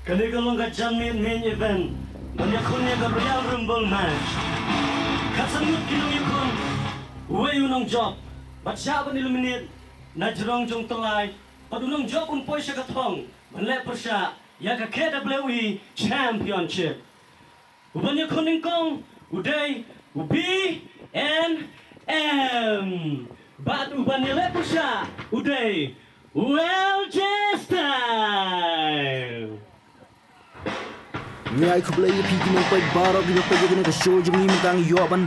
Kani kalau nggak jamin main event, banyak kunnya ke Royal Rumble match. Kasangut kinong yukon, uwe unong job, baca ban eliminate, na jerong jong telai, padunong job un poi siya katong, manlep siya, ya ka KWE Championship. Ubanyak kuning kong, uday, ubi, M. Bat ubanyak lepo siya, uday, WLJ Style. Ngai kublai pigi no pai barok di pai gene ka show jung ni mentang yoban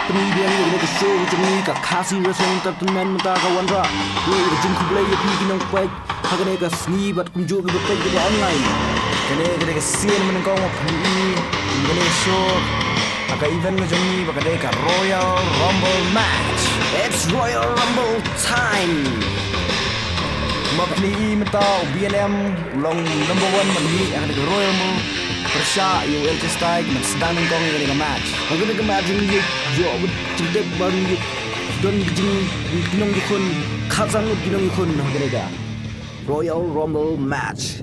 penidian gene ka show jung ni ka khasi wrestling entertainment menta ka wanra ni jung kublai pigi no pai hagane ka sni bat kumju gi pai gene online gene ka sien men ko ma pni gene show aka event ga jung ni ba ka Royal Rumble match. It's Royal Rumble time. Mapni menta BNM long number 1 mani ang ka Royal Rumble Persya ULJ Style man sedang nongkong ini match. Agak ni match ni yo cerdik baru ni don jing kinong yukon khazang kinong yukon agak ni Royal Rumble match.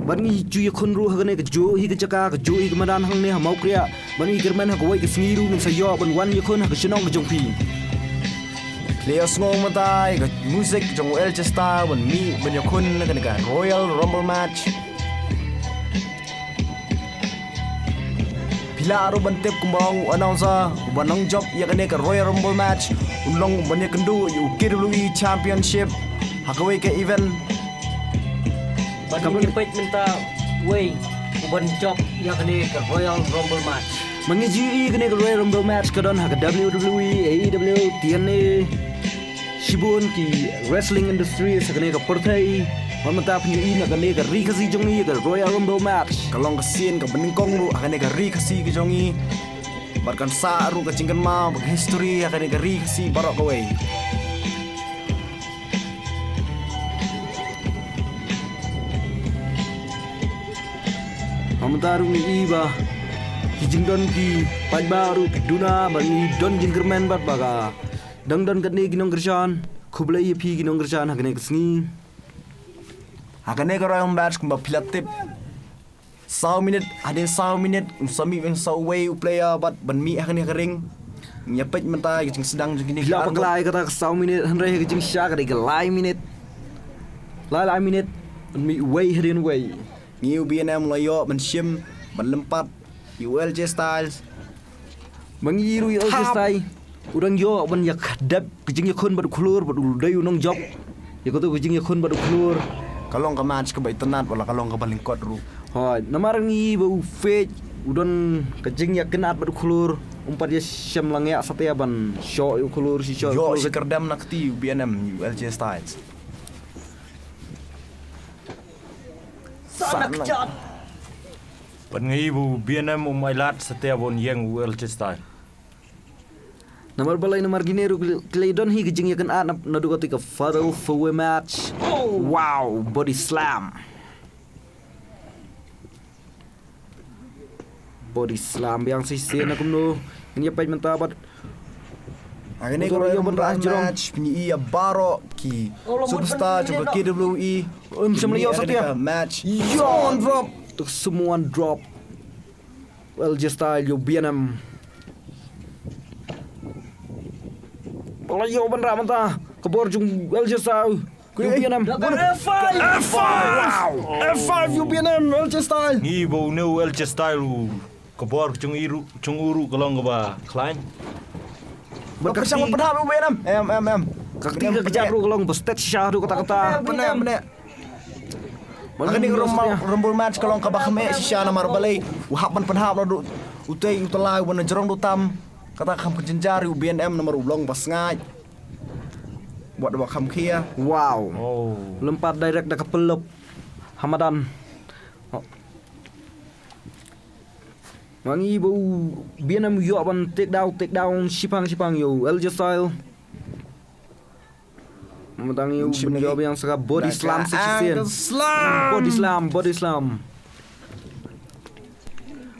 Bani ju yukon ru agak ni jo hi kejaka jo hi kemadan hang ni mau kriya bani german hak wai kesniru min sayo ban wan yukon hak senong ke jongpi. Players ngong matai, music jong WLJ Style, ban mi banyakun na Royal Rumble match. Pila aru bantep kumbang announcer, banang job ya ka Royal Rumble match. Unlong banyakendu yu KWE Championship. Hakaway ka event. Kami pait minta way uban job ya ka Royal Rumble match. Mangiji ka Royal Rumble match kadon hak WWE, AEW, TNA. Shibun ki wrestling industry sakane ka perthai mamata pni na kane ka ri khasi jongi ka Royal Rumble match kalong ka scene ka beningkong ru akane ka ri khasi ka jongi barkan sa ru ka cingkan ma bag history akane ka ri khasi barok ka way mamata ru ni iba kijingdon ki pajbaru duna bani don jingkerman bat baga dang kani ginong gerjan kublai pi ginong gerjan hakane kesni hakane ka Royal match kumba pilatip 1 minute adin 1 minute sami wen so way player bat ban mi hakane kering nyapet menta jing sedang jing la paglai kata 1 minute hanre jing sha ka de lai minute ban mi way hadin way ngiu BNM layo ban sim ban lempat ULJ Styles mangiru ULJ Style urang yo ban yak dab kijing yakon bad khulur bad ulday unong job yakoto kijing yakon bad khulur kalong ka match ka baitanat wala kalong ka balingkot ru hoy namarangi bau fake udon kijing yakenat bad khulur umpat ya syam langya satya ban show yu khulur si show yo sekerdam nakti BNM ULJ Styles Sanak jat Pengi bu BNM umailat setiap bon yang WLJ Style. Nomor balai nomor gineru Claydon hi kijing yakan anap nadu ka fatal four-way match. Oh wow, body slam. Body slam yang sisi na kumno ini apa mentabat. Agane ko yo ban match pini iya baro ki superstar juga KWE semliyo satya match. Yon drop to someone drop. WLJ Style yo BNM. Palayo ban ra manta kebor jung WLJ Style UBNM F5 wow F5 UBNM WLJ Style Ni bo no WLJ Style kebor cung uru kalong ba klein. Berkasang penhap UBNM M kaki kejar ru kalong bestet syah ru kata-kata benar Makani Rumble match kalong kabakme si syah na marbalay wahap ban penhap ru utay utalay wan jerong dutam kata kham kenjar UBNM nomor ulong pas ngai buat dua kham kia wow lompat direct dah kepelop Hamadan Mangi bau BNM yo ban take down sipang yo WLJ Style Memandangi yo yang saka body slam sekian body slam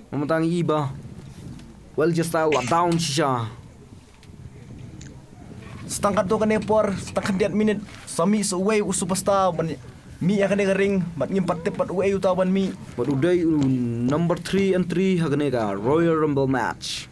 Memandangi iba WLJ Style down shisha setangkat tu kena por setangkat diat minit sami suwe superstar ban mi akan ring mat ngimpat tepat we utawan mi But today number 3 and 3 haganega Royal Rumble match.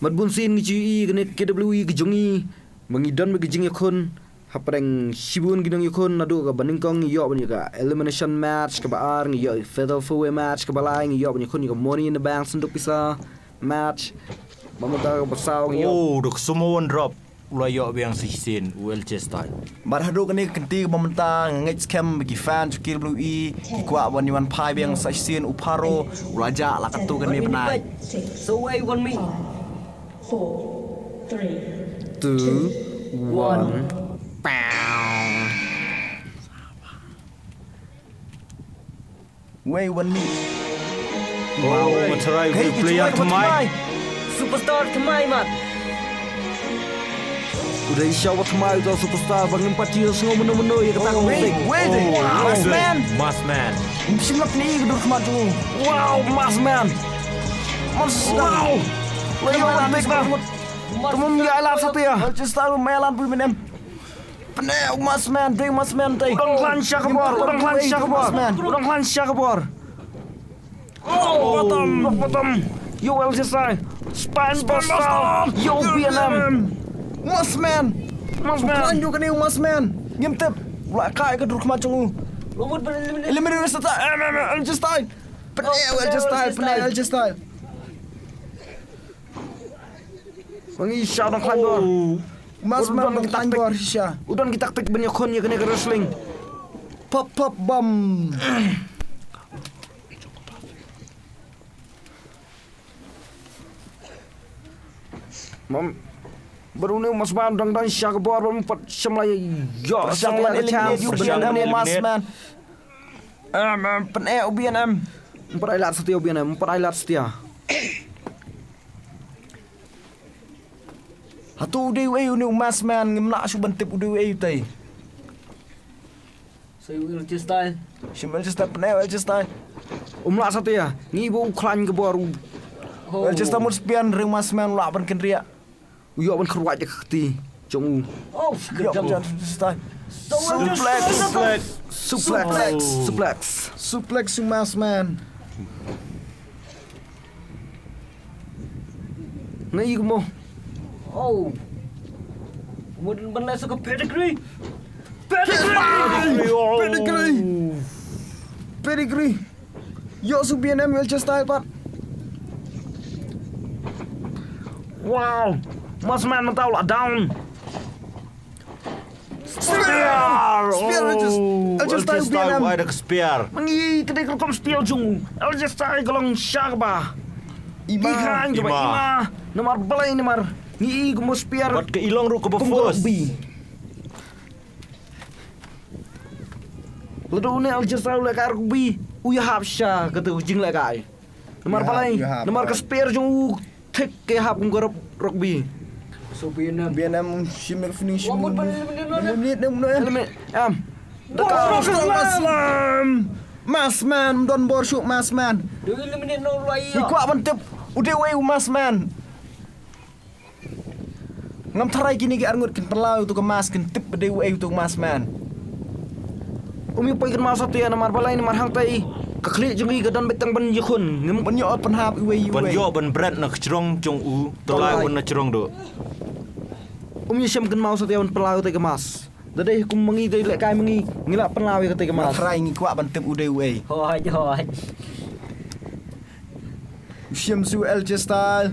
Mat bunsin ngi ganet KWE gijongi mangidon me gijing yakon hapreng shibun ginong yakon nadu ka baningkong yo ban ka elimination match ka baar ngi yo fatal four way match ka balai ngi yo ban yakon ka money in the bank senduk pisa match mamata ka basaw ngi yo. Oh, dok semua one drop. Ulah yok yang sisin ULJ style. bar hadu kene kenti mamenta ngej scam bagi fan KWE ikwa wan wan pai biang sasin uparo ulaja la katu kene penai So way one me. 4, 3, 2 1 we wan mi Oh, materai Hey, player itu temai. Superstar temai mat. Udah isyaw wat mai do superstar bang empat dia semua menu-menu ya kata musik. Mas man Mas man. simlap ni kedur kemaju Wow, mas man. Wow. Lagi malam big man. Temu mi alat satu ya. just tahu melan pu menem Peneu mas man ding mas man teh Udang lansya kebor, udang lansya kebor, udang lansya kebor. Oh, bottom. Yo LCSI. Span Boston. Yo BNM. mas man Mas man. lanjut kene mas man ngimtep la kai kedur kemaju Lumut benar-benar. eliminate sata just tahu peneu just tahu Bang isya udang klanbor. mas man bang tanggor sya Udang kita taktik banyak kon ya kena ke wrestling. pop bom Mam baru ni mas man udang dan isya kebor baru empat semlai. Yo, Sang man eliminate you Sang man BNM mas eliminate. man peneu BNM Empat ailat setia BNM, empat ailat setia. hatu dewe ni mas man ngimna su bentip dewe teh So you will just style. Shimal just peneu just tahu Umlak setia. Ni ibu klan kebor. Oh. just tahu spian ring mas man la ban kenria Yo ban keruat je keti. Jong. Oh, Jom gedam. just tahu Suplex. suplex su mas man Ni mo. Oh. Kemudian benar suka pedigree. Pedigree. Yo su BNM will just tahu pat Wow. Mas man mentau lah down. Spear just tahu BNM Ada kespiar. Mangi kedai kelkom spiel jung. El just tay golong syakba. Ikan coba Ima. ima. Nomor balai nomor. Ni gumo spier. Buat ke ilong ru ke befos. Ledu ni el just tay lekar rugby. Uya hapsha kata ujing lekai. Nomor Ya, balai. ya hap. Nomor ke spier jung tek ke hap ngorop rugby. So Vietnam. BNM shimmer finish Lumut benar-benar. menit Elemen mas man don bor shoot mas man Dia eliminate no lagi. ikwa bentip udah we mas man ngam tarai kini ke arngut kin pelau tu ke mas kin tip de we tu mas man Umi pai kan masa tu ya nomor balai nomor hang tai. Keklik jungi gadan betang ban yekun. Ngem ban yo pen hap we Ban yo ban brand nak cerong jong u. Tolai wan nak cerong do. Syam kan mau setiawan pelau tai kemas. Dadai hukum mengi tai lek kai mengi ngilak pelau ya tai kemas. tarai ngikwa bentip udah we Hoi. shim su el style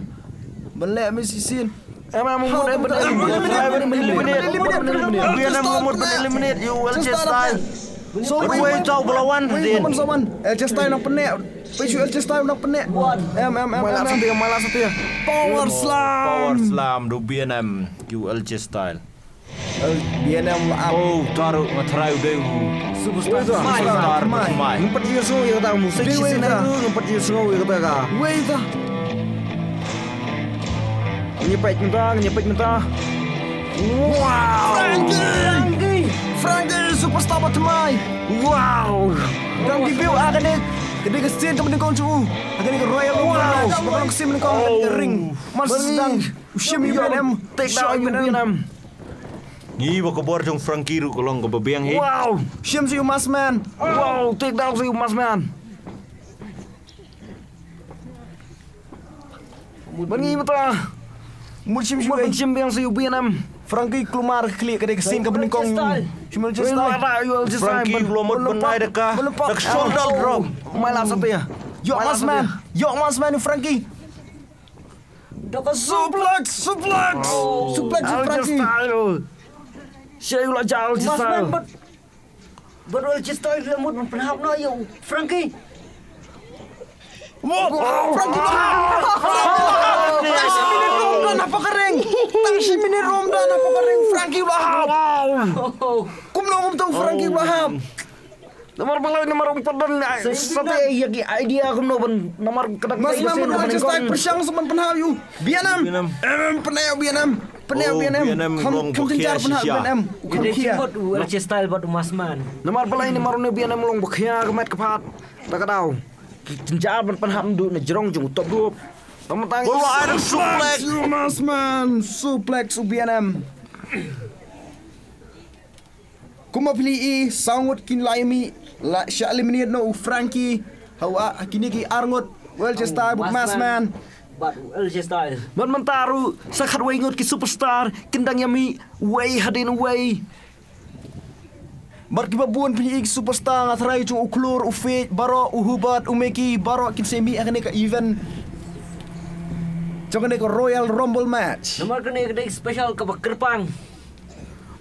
belek mesi sin Emang mumut ben eliminate. Biar mumut ben eliminate. You will just die. so But we tahu belawan we din. someone el style nak penek we su el style nak penek Malah satu ya, malah satu ya. power slam Power slam do BNM ULJ style. BNM up Oh, taruh materai udah. superstar Superstar mai mai. Ngempet dia semua ya kata musik Dewa sini dah. aku ngempet dia semua ya kata ka. we dah Nyepet mentah. Wow. Frankie superstar batemai Wow. dan debut akan Kedai kesin ke menengkong cu. Agak ni ke Royal Match. Bakal kesin menengkong ke ring. Mas sedang Shim UBNM take down UBNM. Ngi ba kabor jong Frankie ru kolong ko babiang he. Wow, Shim si Mas man. wow, take down si Mas Man. Bangi mata. Mul Shim Mau Shim. Shim yang si UBNM. Frankie keluar klik kedai kesin ke menengkong. Shim just Frankie belum mau benai deka. Dak shoulder drop. Malam satu ya. Yo Mas man. Yo Mas man Frankie. Suplex. Suplex Frankie. Saya ulah jauh Mas style. man berol cista lemut penhap no yo Frankie. Frankie. Tang si minit rom dan apa kering. Tang si minit rom dan apa kering. Frankie Wahab. Kum nom tu Frankie Wahab. Nomor balai nomor 4 dan satu ya idea aku nomor kedak Mas man menurut justai persiang semen penhal you. Bianam. Penayau Bianam. Penayau Bianam. Kam kencar penhal Bianam. Kam Jadi kia. buat LC style buat Mas man. Nomor balai nomor ne bian long bakhya kemat kepat. Tak tahu. Kenjar penham du ne jerong jung top 2. Nomor tangi. Bola ada suplex. Mas man. Suplex Bianam. Kuma pilih sangut kin laimi la sya eliminate no Frankie hawa kini ki arngot well just style but Mas man. Buat LC style. Man mentaru sakat way ngot ki superstar kendang yami way hadin way. Bar kiba buon pilih superstar ngatrai cu uklur ufit baro uhubat umeki baro kin semi akan ka event. Jangan ko Royal Rumble match. Nomor kena special ke Kerpang.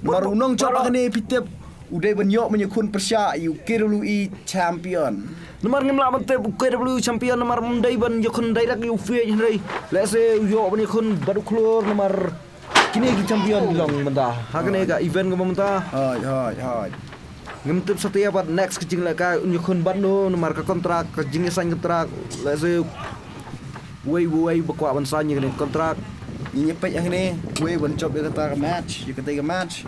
Baru nong coba akan pitep udah benyok menyekun persya WWE champion. Nomor ni melawan te KW champion nomor mundai ban yokun direct yu fe hendai. Lese yo ban yokun baru keluar nomor kini ki champion long mentah. Hakane ka event ko mentah. Hai. Ngemtep setia pat next kecing la ka yokun ban no nomor ka kontrak ka jing sign kontrak. Lese way bakwa ban sign ni kontrak. Ini nyepet yang ini, gue bencop dia kata match, dia kata match.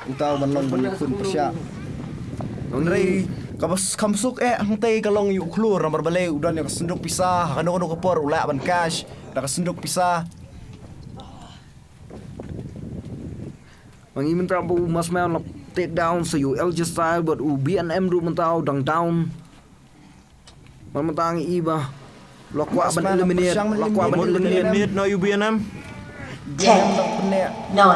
Utau menong menyekun persya. Ngeri kamsuk hangtay kalong yu klur nomor balay udan yang senduk pisah, kano kapor ula ban cash, dak senduk pisah. Mangi minta bu Mas Man take down so you LG style but UBNM du mentau dang down. Man mentang iba. Lokwa ban eliminate, lokwa ban eliminate. Minit no UBNM. 10, 9, 8, 7,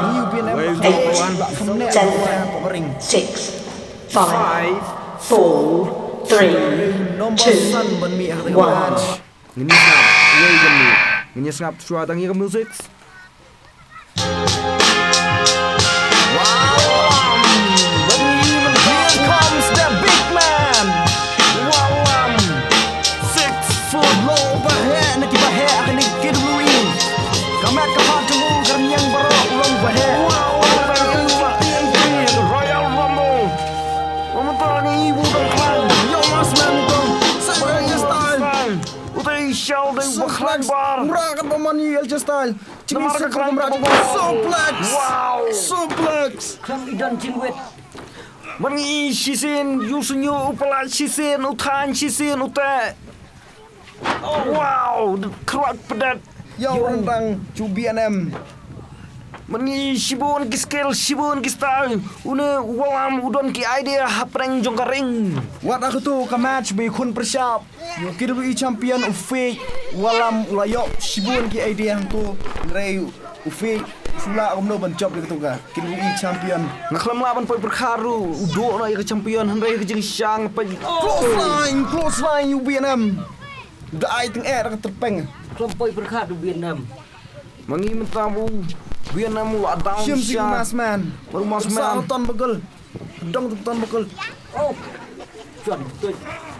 6, 5, 4, 3, 2, 1. Ngini snap suara tangi ke music. Here comes the big man. Wow, 6 foot low bahaya nak bahaya akan KWE. Kamat kapat tunggu kernyang baru ulang bahaya. Royal Rumble. Mementangi ibu dan klan. Yo Mas Man dong. Saya style. Utai show dan baklan bar. Murah kan pemain LJ style. Cuma Nomor sekarang keklan berada Bang. suplex. Wow. Suplex. Klam idan jingwet. Mangi shisin yusunyo upala shisin utan shisin uta. Wow, kerat pedat. Yo rendang CUBNM. Mangi shibun ki skill shibun ki style. Une walam udon ki idea hapreng jongkaring. Wat aku tu ke match be kun persiap. Yo KWE champion ufik walam ulayok sibun ki idea hang tu. Nrei ufik sula omno bencop di tu ka. KWE champion. Ngaklam laban poi perkaru udo na ya champion handai ke jeng syang pa. Close line UBNM. Dai teng ka terpeng. Kelompok berkat di Vietnam. Mangi mentamu Vietnam wa down Sim si syang. Mas Man. Baru Mas Man. Ton begel. Dong ton begel. Oh. Cuan betul.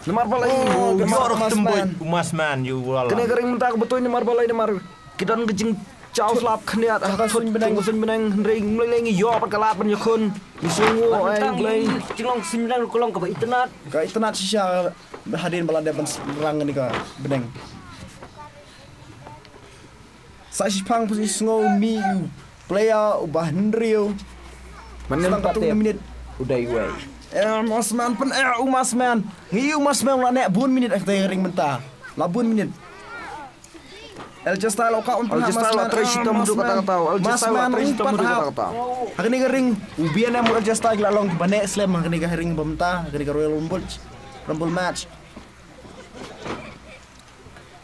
Nemar balai. Jorok Mas temboi Man. Mas Man you wala. Kena kering mentah betul nemar balai nemar. Kidan ke jeng chau slap khniat sun benang ring mulai lengi yo pat kalat ban yakun. Misungu ai glai. Cilong 9 kolong ke internet. Ka internet sisa berhadirin balada rang ni ka beneng. Sashi pang pusi sngo mi player ubah nrio. Manem Selang 4 minit. Udah way. Masman pen Masman. Ngiu Masman la nek 4 minit ak ring mentah. La 4 minit. El Style oka on El Style atrás kita mudu kata-kata. El Style atrás kita mudu kata-kata. Hakani ka ring UBNM El Style la long bane slam hakani ka ring bamta, hakani ka Royal Rumble match.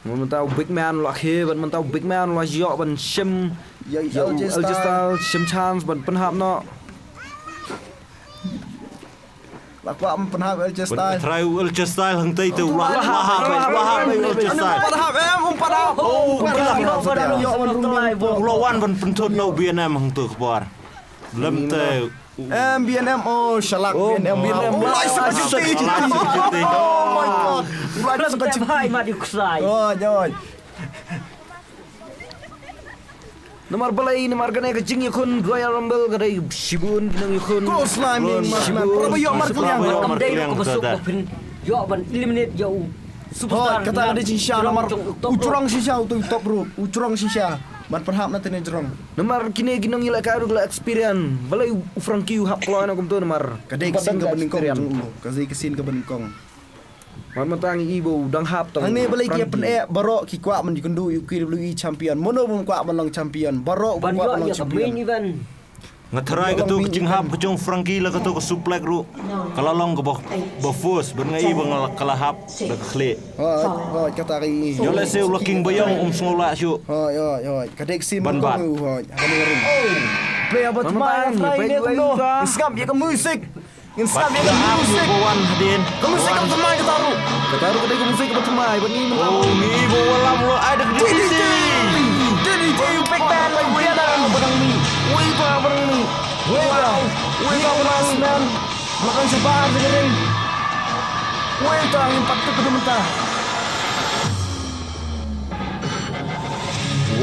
Mình tao big man là khi mình tao big man là dọ mình sim El Style sim chance mình pen hap nó. La kwa am penhap El Style. Try El Style hang tay tu wahab El Style. Umpadap. Lawan ban pentut no BNM hang tu kepar. Lem te BNM shalak BNM. Mulai seperti itu. Oh my god. Mulai seperti itu. Hai mati kusai. Joj. Nomor balai nomor gana kecing yakun Royal Rumble kadai sibun kinang yakun. Close line Masman. Berapa yo mar kuliah. Kamdai ko masuk ko pin. Yo ban eliminate yo. Superstar. Kata ada shisha nomor ucurang shisha tu top bro. Ucurang shisha. Man perhap na tene jrong. Nomor kini kinang ila ka la experience. Balai Frankie hap plo na kumto nomor. Kadai kesin ke beningkong. Kadai kesin ke beningkong. Man matang ibu dang hap tong. Ang ni balai kia pen barok ki kwa man dikendu WWE champion. Mono pun kwa man long champion. Barok Ban kwa yo man long ya champion. main event. ngatrai ka tu kicing hap kecung Frankie la ka tu suplek ru kalalong ka bafus ben ngai bang kalahap da khle Kata kay yo le seu looking bayong sungula syu kadek sin Ban bat. Play about man play ni no skam ya ka musik ngin skam ya ka musik bawan hadin ka musik ka tamay ka taru kadek ka musik ka tamay ban ni oh ni bo walam lo ada di Dili big man like we are barang ni we pa barang ni we barang man makan sebar dengan we tang impak tu kudu mentah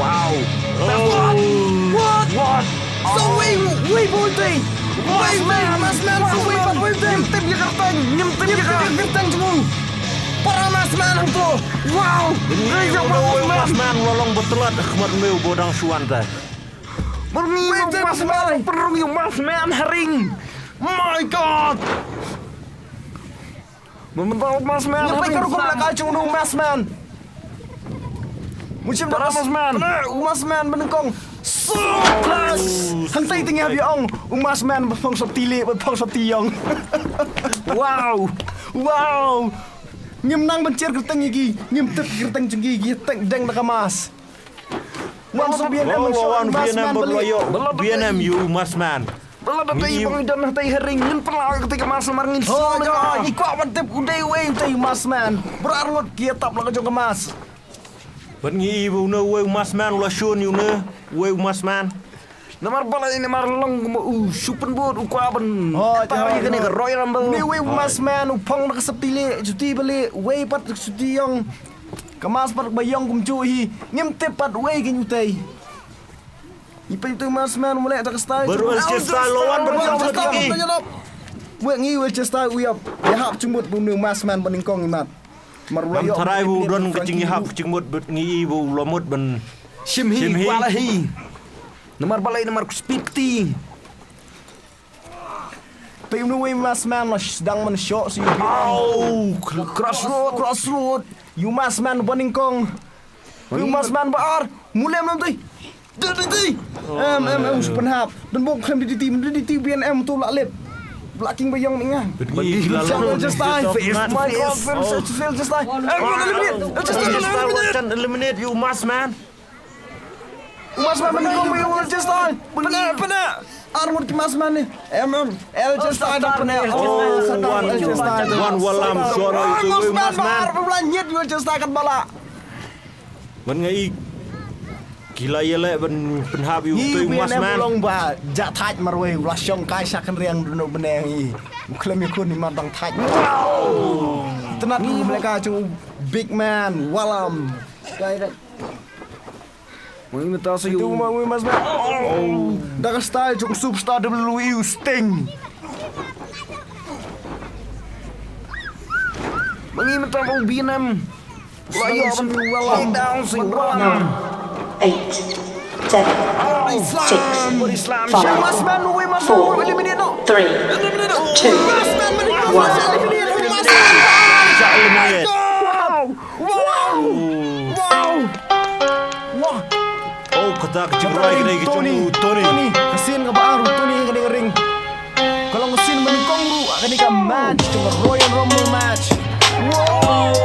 wow what so we bolting mas man we tim ya kertang jemu para mas man tu wow mas man lolong betulat khmat meu bodang suanta mas man perung you mas man haring my god mementau mas man apa kau belakang cung mas man Musim para mas man menengkong plus hantai tinggal biong mas man befong sop tile befong sop tiong wow ngim nang bencir kerteng iki ngim tep kerteng cenggi iki tek deng nakamas wan so bian em mas man BNM you mas man Bala datay bang dan hatay haring ngin pala ketika mas marngin oh ya iko tep udai we tay mas man berarlot kia tap la kajong kemas ban ngi ibu no we mas man la shun you ne we mas man namar bala ini mar long supen bot ukwaban oh tawi kene ka Royal Rumble ni we mas man upong nakasapili juti bali we pat juti yong kemas pat bayong kumcu hi ngim tepat we ginyutay ipa itu mas man mulai tak style baru cesta lawan berjauh lagi we ngi we cesta we up ya hap cumut bunu mas man beningkong imat Lam tarai bu don kecing hap kecing mut ngi ibu lomut ben Shimhi walahi namar balai namar speed ti Tapi we mas man lah sedang men shock si crossroad you mas man beningkong you mas man baar mulai nanti Supenhap dan bok klaim di BNM tu lak lep blocking bayang mengan just die my god feel just die eliminate you mas man menengok we will just die benar armut ki mas man ni el just die dah benar one walam suara itu we mas man berlanjut you just die kan bala ben ngai gila yele ben penhap you tu mas man long ba ja thaj marwe la shong kai sakan riang no beneng i klem yakun ni matang thaj tenat mereka cu big man walam kai dak mengi mata sa tu yu we mas man dak style cu superstar WWE Sting mengi mata bang BNM layo walam down sing walam 8, 7, 6, 5, Masman, we must 4, eliminate no. 3, 2, 1. Siya eliminate. Oh, kata kecing Roy kena kecing Tony. Kesin ka ba Tony kani ring. Kalau kesin meningkong ru kani ka match cuma Royal Rumble match. Wow.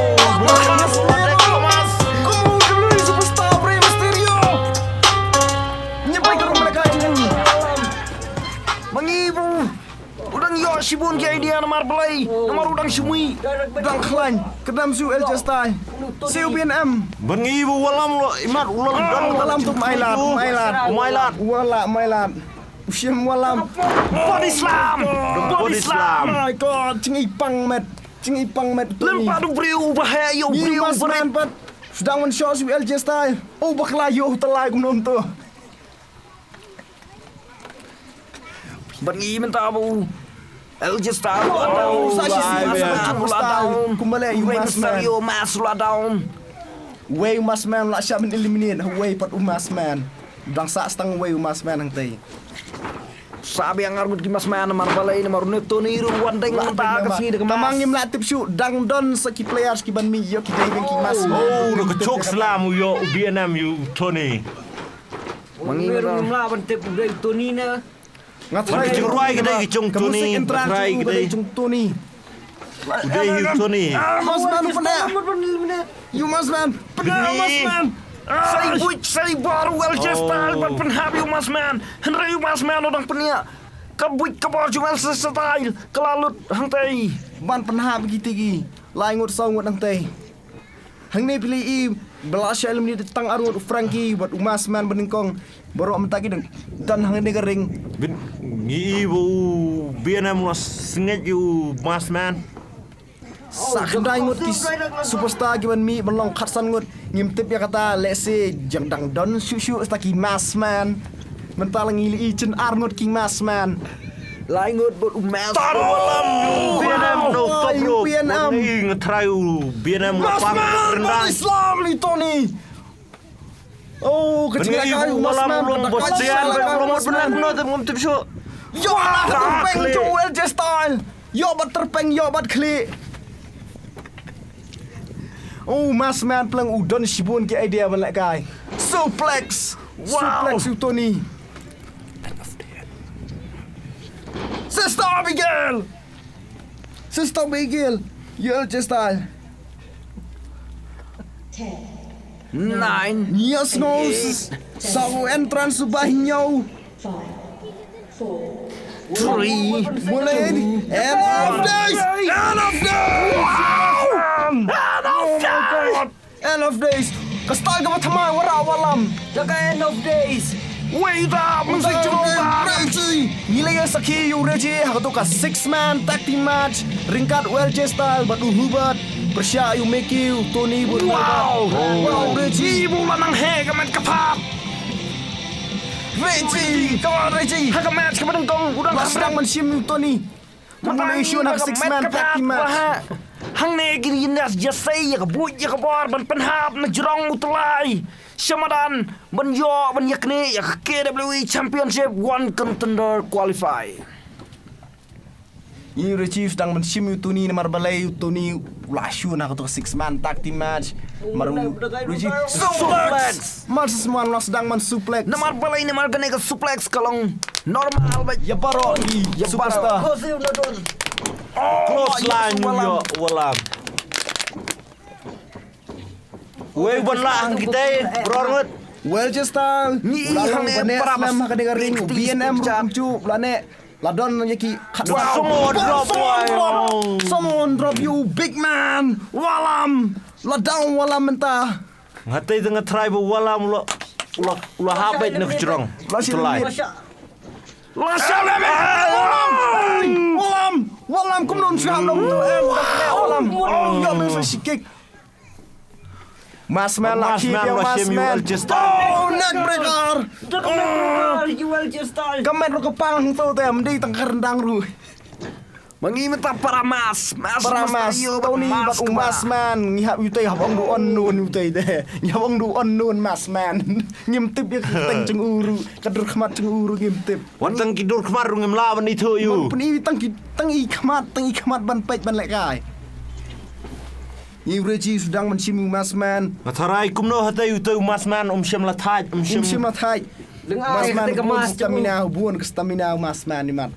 Mas. Kamu dulu superstar Rey Mysterio. Nyampai ke mereka ini. Mengibu. Udang yo sibun ke idea nomor play. Nomor udang semui. Udang klan. Kedam su LJ Style. Siu BNM. Bengibu walam lo imat ulam Walam tu mailat. Wala mailat. Usiam walam. Body slam. Body slam. My God, cing ipang met tu ni. Lempar beriu bahaya yo Ni beriu mas man pat. Sedang men shot su LJ Style. Oh bakla yo telai gum tu. Bengi minta abu. LJ Style Kumbale you mas man. Mysterio mas down. Way mas man la siap men eliminate way pat umas man. Dang sa stang way umas man hang tei. Sabi ang argut ki mas man marbalay na marunit to ni ruwan ding ta kasi de Tamang im la tip shoot dang don sa ki players ki ban mi yo ki dai ki mas. Oh, udah kecok slam yo BNM you Tony. Mangiru mlaban tip de to ni na. Ngatrai Kecing Roy kena kecing Tony. Ngatrai kena kecing Tony. udah hiu Tony. Mas man pernah. You mas man. Pernah mas man. Say baru LJ Style ban penhabi mas man. Henry mas man odang penia. Kabuik kabor jual style kelalut hang tei. Ban pernah begitu gi. Laingut saungut hang tei. Hang ni pilih i belasya ilmu ni tang arut Frankie buat umas man beningkong. Baru mentaki dan hang ni kering. Ngibu BNM lo sengat you mas man. Sak dai ngut ki superstar ki ban mi belong khatsan ngut ngimtip ya kata let's say jang dang don shu staki mas man. Mentalang ili i chen arngut king mas man. Laingut buat umas. Walam BNM no top bro. BNM. Ngetrai BNM lo Mas pang man, rendang. Islam li Tony. Oh, kecil kali Bengibu mas walam man. belum bostian belum benar tengom tip show. Yo lah terpeng klik. Joel J Style. Yo bat terpeng yo bat klik. Oh, mas man pelang udon sibun ke idea ban lek kai. Suplex. Suplex you Tony. Sister Abigail. Joel J Style. 9 Yes no. Sahu entrance subah nyau. 3 Mulai ni. End of days. End of days. Kastal ka mathamai wara walam. Jaga end of days. Wait up, musik coba. Reggie. Nilai sakhi you Reggie. Hak tu ka 6-man tag team match. Ringkat LJ Style batu hubat. Persya you make you Tony buat Wow. Wow Reggie. Ibu lanang he kamat kapap. Reggie. Kawan Reggie. Hak match kamat kong udang Lah sedang mensim you Tony. Mulai isu nak 6-man tag team match. Hang ne gini nas jasai ya kabut ya kabar ban penhap na jerong utlai. Syamadan ban yo ban yakne ya KWE Championship One Contender Qualify. You Reggie sedang mensim you Tony namar balai you Tony. Lasyu nak tu 6-man tag team match. Maru Reggie. Suplex. Mas semua lo sedang mensuplex. Namar balai namar gane ka suplex kalong normal ba. Ya baro Ya superstar. Koseu na don. Close line yo walam. Wei ban lah kita brongut. Well just Ni lalang hang bane para slam mas- hak dengan ring Big BNM Steve rumcu lane ladon yaki Semua drop, wow. Someone drop you big man. Walam. Ladang walam mentah. Ngatai dengan tribe walam lo ulah habet nak jerong. Tulai. Walam kum non syam dong tu walam. Oh ya men sikik. Mas man laki dia mas man. Oh neck breaker. Jual just style. Kamen ro kepang tu tem di tengkar rendang ru. Mengimita para mas Tony bat mas man ngihap yutai habang du on nun yutai deh. Ngihapang du on nun mas man. Ngimtip ya teng ceng uru, kadur khmat ceng uru ngimtip. Wan tang kidur kemar ngem lawan itu you. Pun ini tang i khmat ban pait ban lek kai. Ni Reggie sedang mencium mas man. Ngatarai kumno hatai itu mas man syam latai Sim la thai. Mas man kemas stamina mas man ni mat.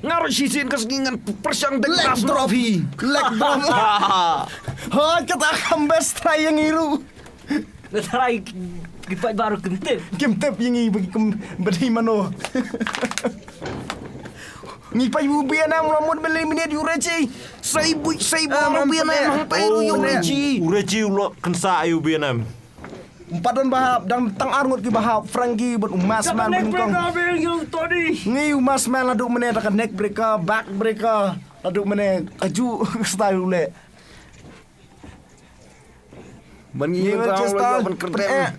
Ngaruh sisin kesengingan persang Leg dekas drop. trofi. Leg drop. Ha kata kambes try yang iru. Nataray gipat baru kentip. Kim tip yang i bagi kem beri mano. Ni pa yu bianam ramon eliminate yu Reggie. Saibu rupiah na tayo yung Reggie. Ureji ulo kensa ayu Vietnam. Empat bahap dan tang arngut ki bahap Frankie buat mas man bengkong. Ngi mas man laduk mene tak neck breaker, back breaker, laduk mene kaju style le. Mengi style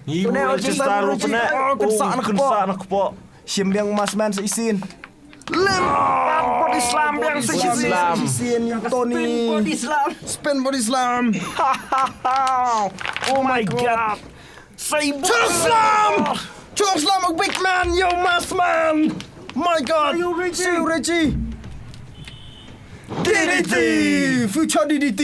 Ibu cesta lu pena. Kensa nak po. Simbiang mas man seisin. Lempar body slam yang Seisin yung Tony. Spin body slam. Oh my god. Saibu Choke slam ang big man, yo mas man. My god. See you Reggie. DDT. Future DDT.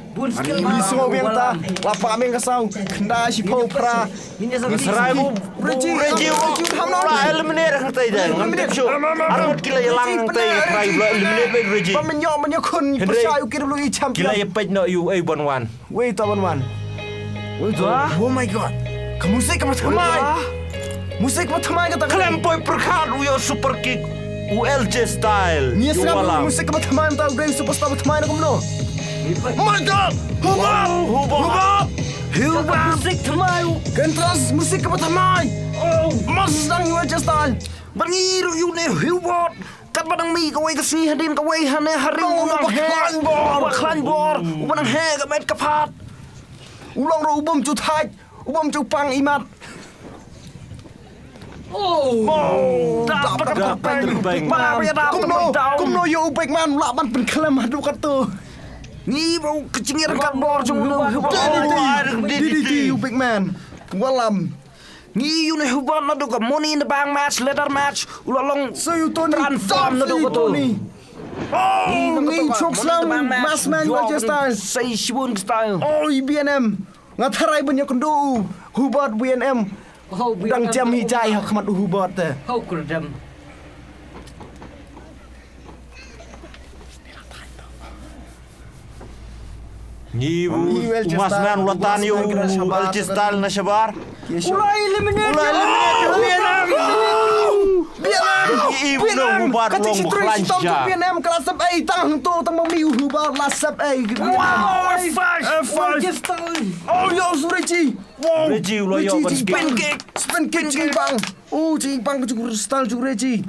Bun skill Ini semua yang ta. Lapa aming kasau. Kenda si Popra. Serai bu Reggie lah eliminate ang tay dah. Ngambil show. Armut kila yalang ang tay try bla eliminate by Reggie. Menyok kun percaya KWE champion. Kila yapet no you a 1-1. Wait one. Oh my god. Musik apa thamai? Musik apa thamai kata. Klempoy perkhat uyo super kick ULJ style. Ni Yung sekarang walang. musik apa thamai tahu grand superstar apa thamai nak kumno. Oh my god. Hubab musik tamayo. Kentras musik apa thamai? Oh, mas sang you just style. Berniru yun eh hubot. Kat badang mi kaway kasi hadin kaway hane haring unang he. Baklan bor. Ubanang he gamet kapat. Ulang ro ubom chu thai. Ubom chu pang imat. Dapat terbang. Kumno yo big man laban pen klem hadu katu. Ni bau kecingir kat bor chung DDT you big man. Walam. Ni yun eh hubot na duga money in the bank match, leather match. Ulalong So you Tony transform na duga to. Oh, ni choke slam mas man you just style. Say shibun style. Oh, BNM. Ngatarai banyak kendu. Hubat BNM. Dang jam hijai hak mat hubat te. Hau kurdam. Ni mas man ulatan you ULJ style na syabar. Ulai eliminate. Ibu no hubat long mukhlanja. BNM kelas sub A tang tu tang mami hubat la sub A. Wow, Oh yo Sureji. Wow. Reggie ulo yo Spin kick bang. Oh bang juga style juga Reji.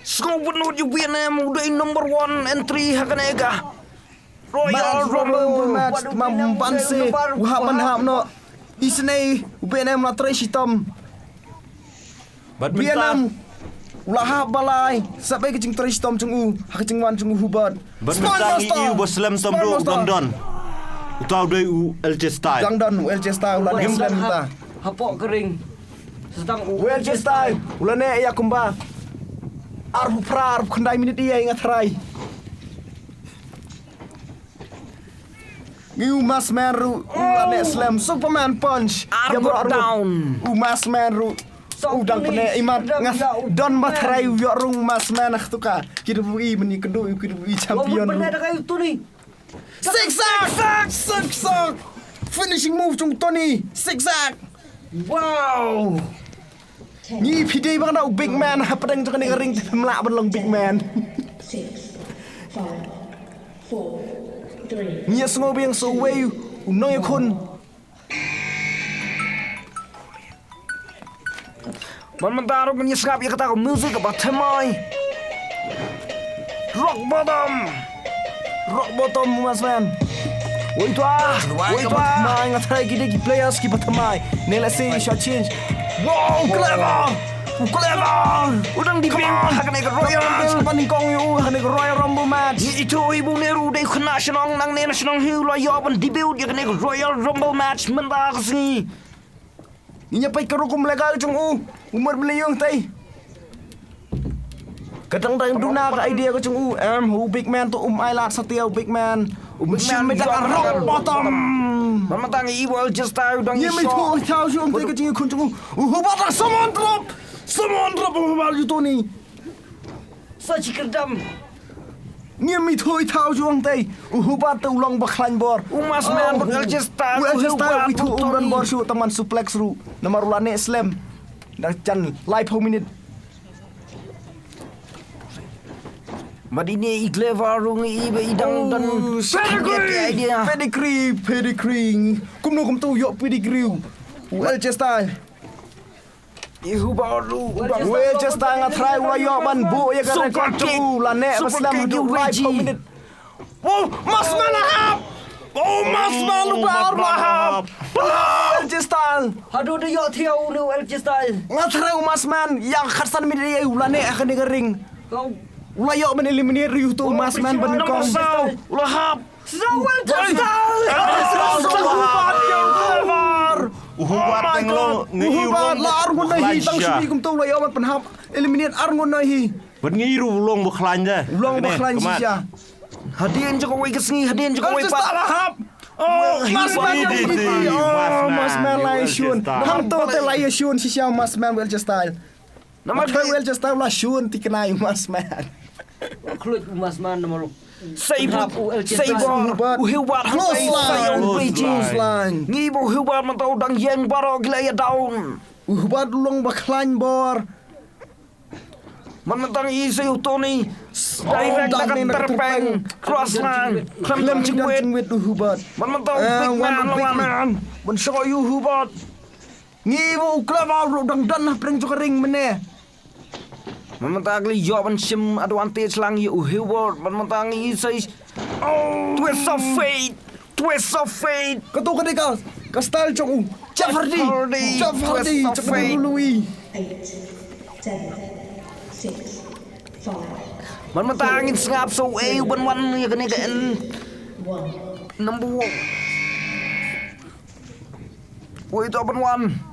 Skobun uji BNM udah number 1 entry hakanega. Royal Rumble match mampanse uhapan hapno. Isne BNM la tresitam. BNM ulah balai sampai kecing tresitam cungu hakecing wan cungu hubat. Badminton iu boslam tomdo Gangdon. Utau doi ULJ style. Gangdon ULJ style ulah Game slam ta. Hapok kering. Sedang ULJ style ulah ne ya kumba. Arbu pra arbu kendai minit dia ingat rai. Mas man ru ulah ne slam Superman punch. Arbu down. Mas man ru udang pene imat ngas don matrai yo rung mas man tu ka KWE meni kedu KWE champion. Pernah ada kayu tu ni. Zigzag. Finishing move chung Tony. Zigzag. Wow. Ni pidai bang dah big man apa dang jangan ring melak belong big man. 6, 5, 4, 3, Ni semua yang so way unong yakun. Mentaro kan nyesap ya kata music about temai. Rock bottom Mas man. Wait ngat try gede players ki batamai. Nela say shot change. Wow, clever. Clever. Udang di bim hakane ke Royal Match kepaning kong yu hakane ke Royal Rumble match. Itu ibu neru dei khna shnong nang ne shnong hu lo yo ban debut ya kene Royal Rumble match menda kasi. Inya pai ka rukum legal chung umur meliyong tay. Kadang tayong duna ka idea ko chung hu big man to ailat satia big man. Shim me ka rock bottom. Mamatang ibu just tahu dang Ye me to tao chung tay ka chung kun chung hu bata someone drop hu bal yu to ni. sa chikerdam. Nye mi thôi thao chuông tay hu ba tu long ba khlan bor Umas man bakal just tahu. Well just tahu itu umran bor shu taman suplex ru namar ulane slam dah chan live ho minute Madine Clever rungi ibe idang dan pedigree kum tu yo pedigree well just tahu Ihu baru. well just tahu ngatrai ula yo ban bu ya ka record tu lane ba slam du live ho minute mas manahap mas malu bar lahap well just tahu Aduh dia yo thiau nu El Chistal. ngatrai mas man yang khatsan mi dia ulane akan ring Kau Ula yo men eliminate Ryu tu mas man ban kong. Lahap. Zawal Uhubat tenglo Uhubat la arngon nahi tang sumi kum tu ula yo man penhap eliminate arngon nahi. Berngiru ulong bekhlanja. Ulong baklan sisa. Hadian joko wei kesengi hadian joko wei pak. lahap. Oh, mas man Ini yang dia, gitu. Mas Oh, Man. mas man lai Well shun. just tahu. Ham tu te lai shun sisa mas man well just style. Nama Nama well just style la shun tikenai mas man. Kelut Mas Man nomor Saibot. El Chistal. Saibot. Uhubat Close line. Close line. Ngi bo uhubat man tau dang yang baro gila ya daun. Uhubat ulong baklan bor. Man mentang isi utoni. Direct dang ni nak terpeng. Cross line. Klem Lem cingwet. cingwet uhubat. Man mentang big man lawanan. Man show you uhubat. Ngibu klava dang dan preng ring mene. Man mentang li jawaban sim advantage lang you uhubat. Man mentang isi. Twist of fate. Twist of fate. Ketu ketika ke style chong Jeff Hardy Twist of fate. Louis 8, 7, 6, 5, Man mentangin sengap so wan ya kena kan 1. number 1. Wait open 1.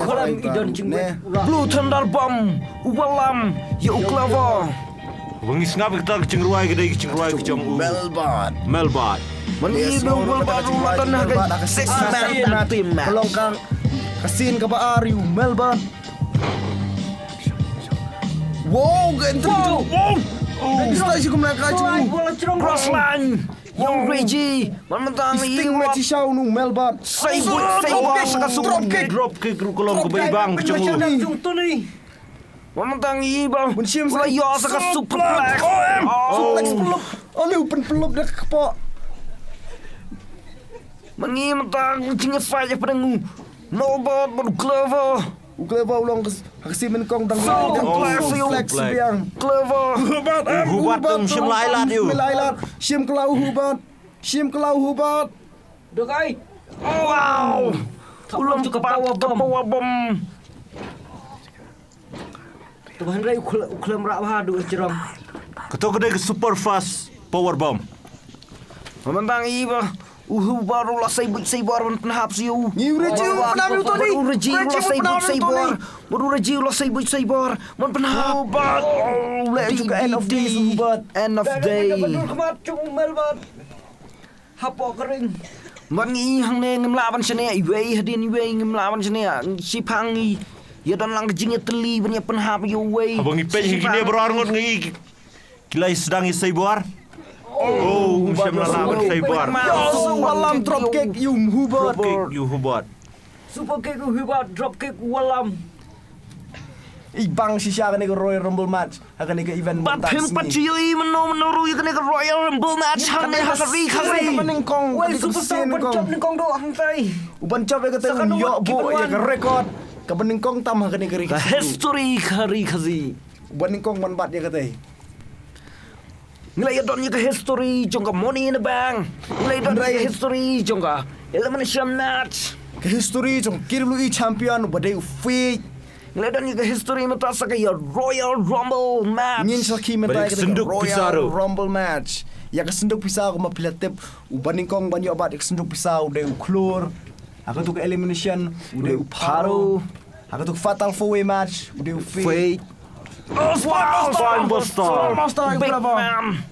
kolam idon cingwet. Blue Thunder Bomb. Ubalam. Ya Clever. Bengis ngap kita cengruai gede cengruai kecong Melbat. Man ibu baru tanah kan. Six man team match. Pelongkang Kasin ke Pak Aryu Melbourne. Wow, ganteng tu. Wow. Bisa sih kumlaka tu. Cross line. Yang Reggie. Man mentang Sting match show nu Melbourne. Say saka Drop kick. Drop kick ru kolom ke baibang kecong Man mentang iba. Bunsiam Ulah yo saka superplex. Suplex pelup. Oleh open pelup dah kepak. Mangi mentang cingnya fight ya pedang. Melbourne baru Clever. Ukleva ulang kasi menkong dang Flex biang. Clever. Uhubat tum sim lailat you. Lailat. Sim kelau hubat. Sim kelau hubat. Dok ai. Wow. Ulang juga power bomb. Tuhan rai uklam rak hadu cerong. Ketok gede ke super fast power bomb. Memang iba. Baru lah saya baru penahap siu. Ni Reggie penam tu ni. Baru Reggie lah saya baru. Man penahap. Let juga end of day hubat. End of day. Betul kemat cung Melbourne. Hapo kering. Man hang ne ngemlawan sene iwei hadin iwei ngemlawan sene si pangi. Ya dan lang jingnya teli punya penahap yo wei. Abang ipej gini berarngot ngi. Kila sedang isai buar. Oh, siya melawan isai buar. Walam drop kick you hubat. Drop kick you hubat. Super kick hubat drop kick walam. Ibang si siya kani Royal Rumble match. Akan ni event But him paciyoi menuru ya kena Royal Rumble match hang ne hakari kari. Meningkong. Wei superstar pencop ni kong do hang tai. Uban cap ya kata yo bu ya ke record. Ke meningkong tam kani kari. History kari kazi. Uban ningkong manbat ya kata. Nilai don ke history jongka money in the bank. Nilai don ke history jongka elimination match. Ke history jong KWE champion badai fake Ngeledan juga history mata sa kaya Royal Rumble match. Ngin sa ki mentai Balik senduk Royal pisau. Rumble match. Ya ka senduk pisau ko mapilatip ubaning kong banyo abat ik senduk pisau de uklor. Ako tu ke elimination ude uparo. Ako tu fatal four-way match ude Fake. Fine Buster. Big man.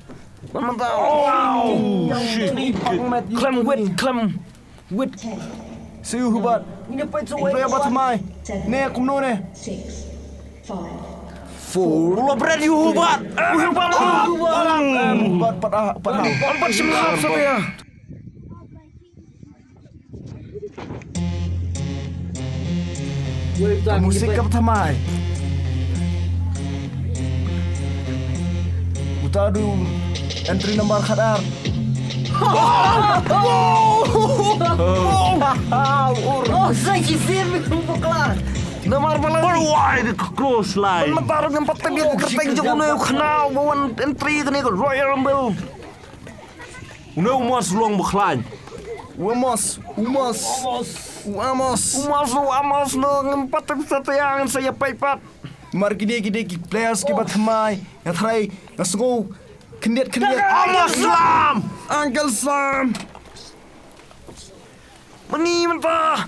Mata. Wow. Clem with. Siu hubat. Play abat mai. Ne kum no ne. 6, 5, Ulo brand you hubat. Hubat patah. Empat sembilan satu ya. Musik ka tamai. Utadu entry number khadar. Nomor balai. Wide close line. Mentarung yang patah dia kerteng jauh nih kenal bawan entry kan ke Royal Rumble. Uno mas long beklan. Umas. Umas no ngempat satu yang saya paipat. Mar gide ki players ki batmai. Ya try ngasgo kendiat. Amos Slam. Uncle Sam. Meni mentah.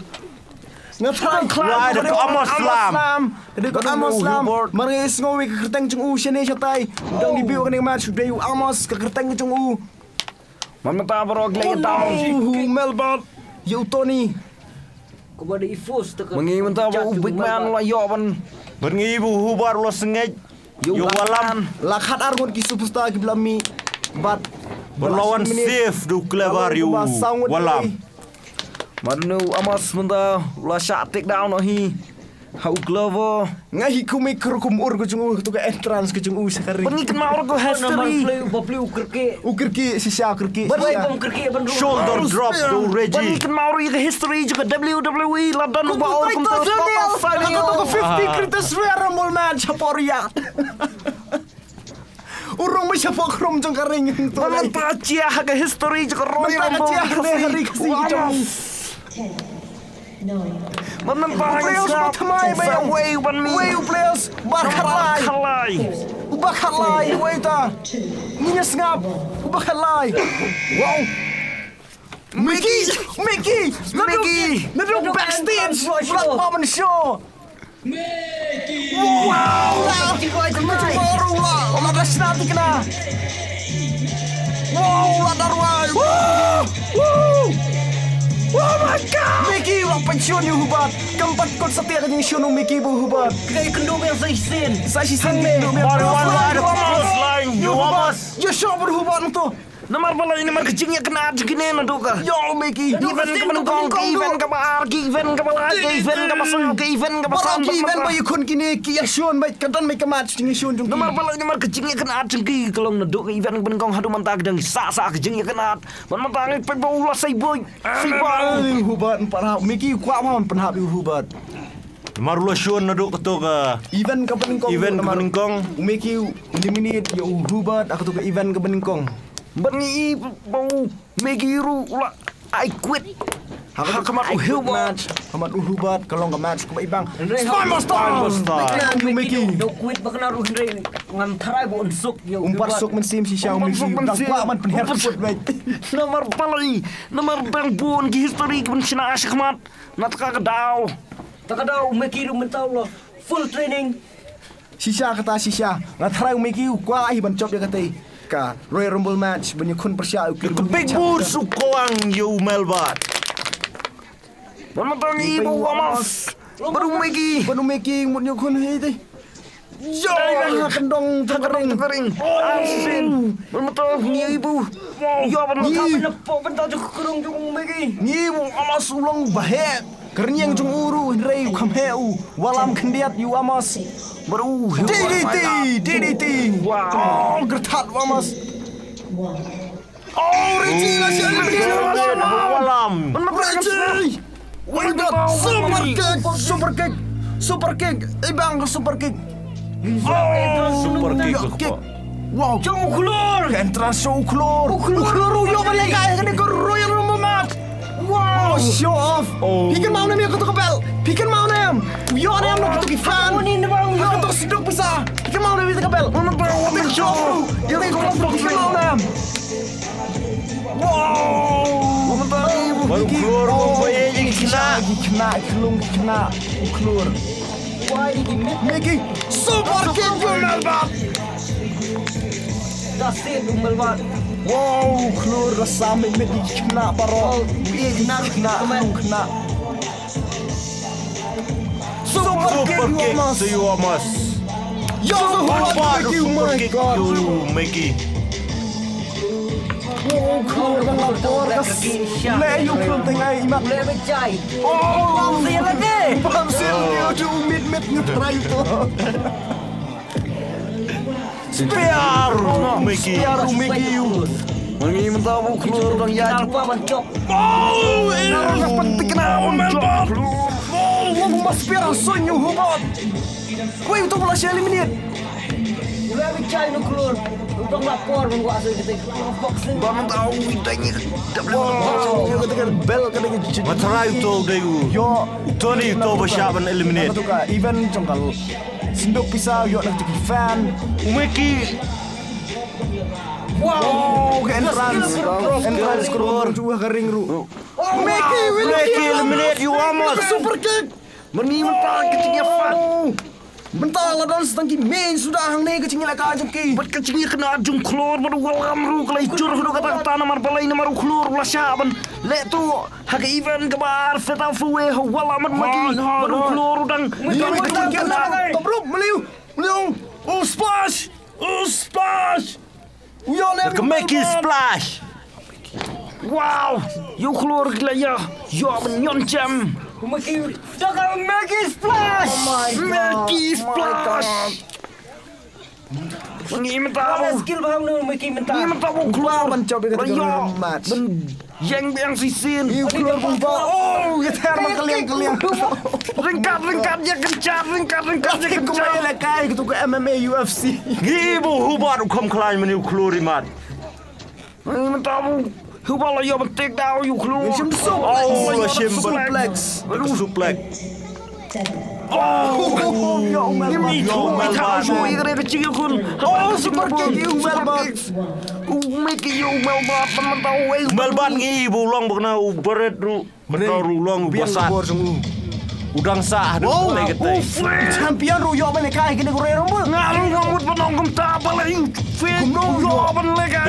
Ngatray Wide ke Amos Slam. Ada ko Amos Slam. Mar ngasgo wi kerteng chung u siane siatay. Dang debut kan match day Amos ke kerteng chung u. Mentah bro lagi tahu. Melbourne. Yo Tony. Mengi mentah big man lah yo pan. Berngibu hubar lo sengej. Yo walam. Lakhat argon ki superstar ki blami. But Berlawan safe du klebar you walam. Manu Amos mentah lah shot take down hi. How Glover. Ngahi kumi kerukum ur ko chung tu ke entrance ko chung sakari. Pengi kan mau ko history. Ukir ki sisa ukir ki. Shoulder drop to Pengi Reggie. kan mau ke history juga WWE ladan ubah orang Aku tu. tu 50 kritas Royal Rumble match haporia. Urung mo siya po krom jong karing to. Mentah cia ke history juga Royal Mentah cia Rumble. hari kasi jong. 10, 9, Mentah Players matamay ba yung way one me. way players bakalay. Kalai. Bakalay way ta. Niya ngap. Bakalay. Wow. Mickey. Nado backstage. Black Moment Show. Wow. Baru lah. Ladas nanti kena. Wow, ladarway. Oh my God! Mickey, wang pensiun yung hubat. Keempat kot setia kanyang siyon ng Mickey bu hubat. Kaya kendung yang sa isin. Sa sisin me. Wide close line. You Amos. Yo siya berhubat nito. Nomor bola ini mar kecingnya kena segini nanduka. Yo Mickey. Even ke menengkong, even ke bar, even ke balai, even ke pasal, even ke pasal. Parang event ba yukon kini kiya siyon ba kantan may kamatch tingin siyon jung. Nomor bola ini mar kecingnya kena jengki kalau nanduk even ke menengkong hadu mantag dan sa kecingnya kena. Mantang pe bola say boy. Si ba hubat parah Mickey kwa man penhap yung hubat. Marulo Sean na do kato ka. Event ka peningkong. Event ka peningkong. Mickey eliminate yung hubat ako to ka event ka peningkong. Bengi bau megiru ula I quit. Hakamat uhubat. Kamat uhubat kalau nggak match ko ibang. Fine Buster. Yung Mickey. Do quit ba kana ruhin rin ngam taray bo unsuk yo. Umpar sok men sim si Xiao Mickey. Dakwa man penher foot right. Nomor palai, nomor bangpun ki history kun sina asyakmat. Natka kadaw. Takadaw mekiru mentaw lo full training. Sisa kata sisa. Ngatara yung Mickey kwa ai ban chop dia kata. Ka Royal Rumble match banyak kun persya ukir. Big boots ukoang you Melbat. Mantang ibu Amos. Baru Megi. Baru Mickey mut nyok kun hei teh. Yo kendong Kering. Asin. Mantang ibu. Yo ban Nepo bentaw jo kurung jo megi. Ngibu Amos ulang bahet. Kernyang jung uru rei kam heu. Walam kendiat you Amos. baru. DDT. Wow, gertat Amos. 1. Oh, Reggie lah siya. Walam. Reggie. Oh my God, super kick. Ibang super kick. Super kick ko. Wow, Jong ukulor. entrance uklor. Uklor yo balik kaya kan ko Royal Rumble match. Wow, show off. Pikan mau na mi ko to kapel. Pikan mau na. yo na mo to fan. Ni na bang yo. To sidok bisa. Come on, David Kabel. Big show. You think come on them. Wow. Baru keluar membayar yang kena keluar. Why did you Mickey super kick Melbat. That's it, Melbat. Wow, keluar rasa Mickey kena baro. Kena. Super kick to you Amos. Yo, Super kick to Mickey. keluar bang lapor kas. Le yung keluar tengah imat. Le becai. Oh, Dia lagi. Bangsil dia tu mid ngetrai tu. Spear Mickey. Mangi mentah mau keluar bang ya. Tanpa mencop. Oh, ini penting kenapa Melbat. Oh, mas spear sonyo hubot. Kau itu bola saya eliminate. Le becai nu keluar. Untuk lapor menunggu asal kita boxing. Bang tahu idenya double. Yo katakan bel katakan. Matrai to dayu. Yo Tony to basyaban eliminate. Betul ka event congkal sindok pisau yo nak jadi fan. Mickey. Wow, ke entrance keluar juga kering ru. Mickey eliminate you Amos. super kick. Meni mentah kecilnya fan. Mentah lah dalam setengah main sudah hang ni kecilnya laka jengki. Bat kecingnya kena ajung keluar baru walam ru kalau icur kudu kata tanah mar balai na maru keluar ulah syaban le tu hak event kebar feta fuwe walam magi baru keluar udang Bro, meliu. Oh splash. Yo The Mickey splash. wow yo keluar gila ya yo menyon jam Jangan Maggie Splash. Mickey splash Ni Ada mentah skill faham nu Maggie ni mentah. mentah keluar mencop dia kata yo match. yang sisin You keluar bumpa. Oh, ya terma kalian. ringkat dia kencang ringkat dia Kembali kencang lagi gitu ke MMA UFC. Gibu hubar kom klein menu kluri mat. ni mentah hubala yo take down you keluar Oh, la shim Suplex. suplex. 7, Oh, yo Ini Melbat. tahu igre kecil kun. Oh, super kick you Melbat. Mickey you Melbat teman tahu. Melbat ngibu long bakna uberet ru. Mereka ru long basat. Udang sah ru Oh, legetai. champion ru yo mana kai kini gore rumbu. Ngaru ngamut penonggem tabale. Fit yo ban lega.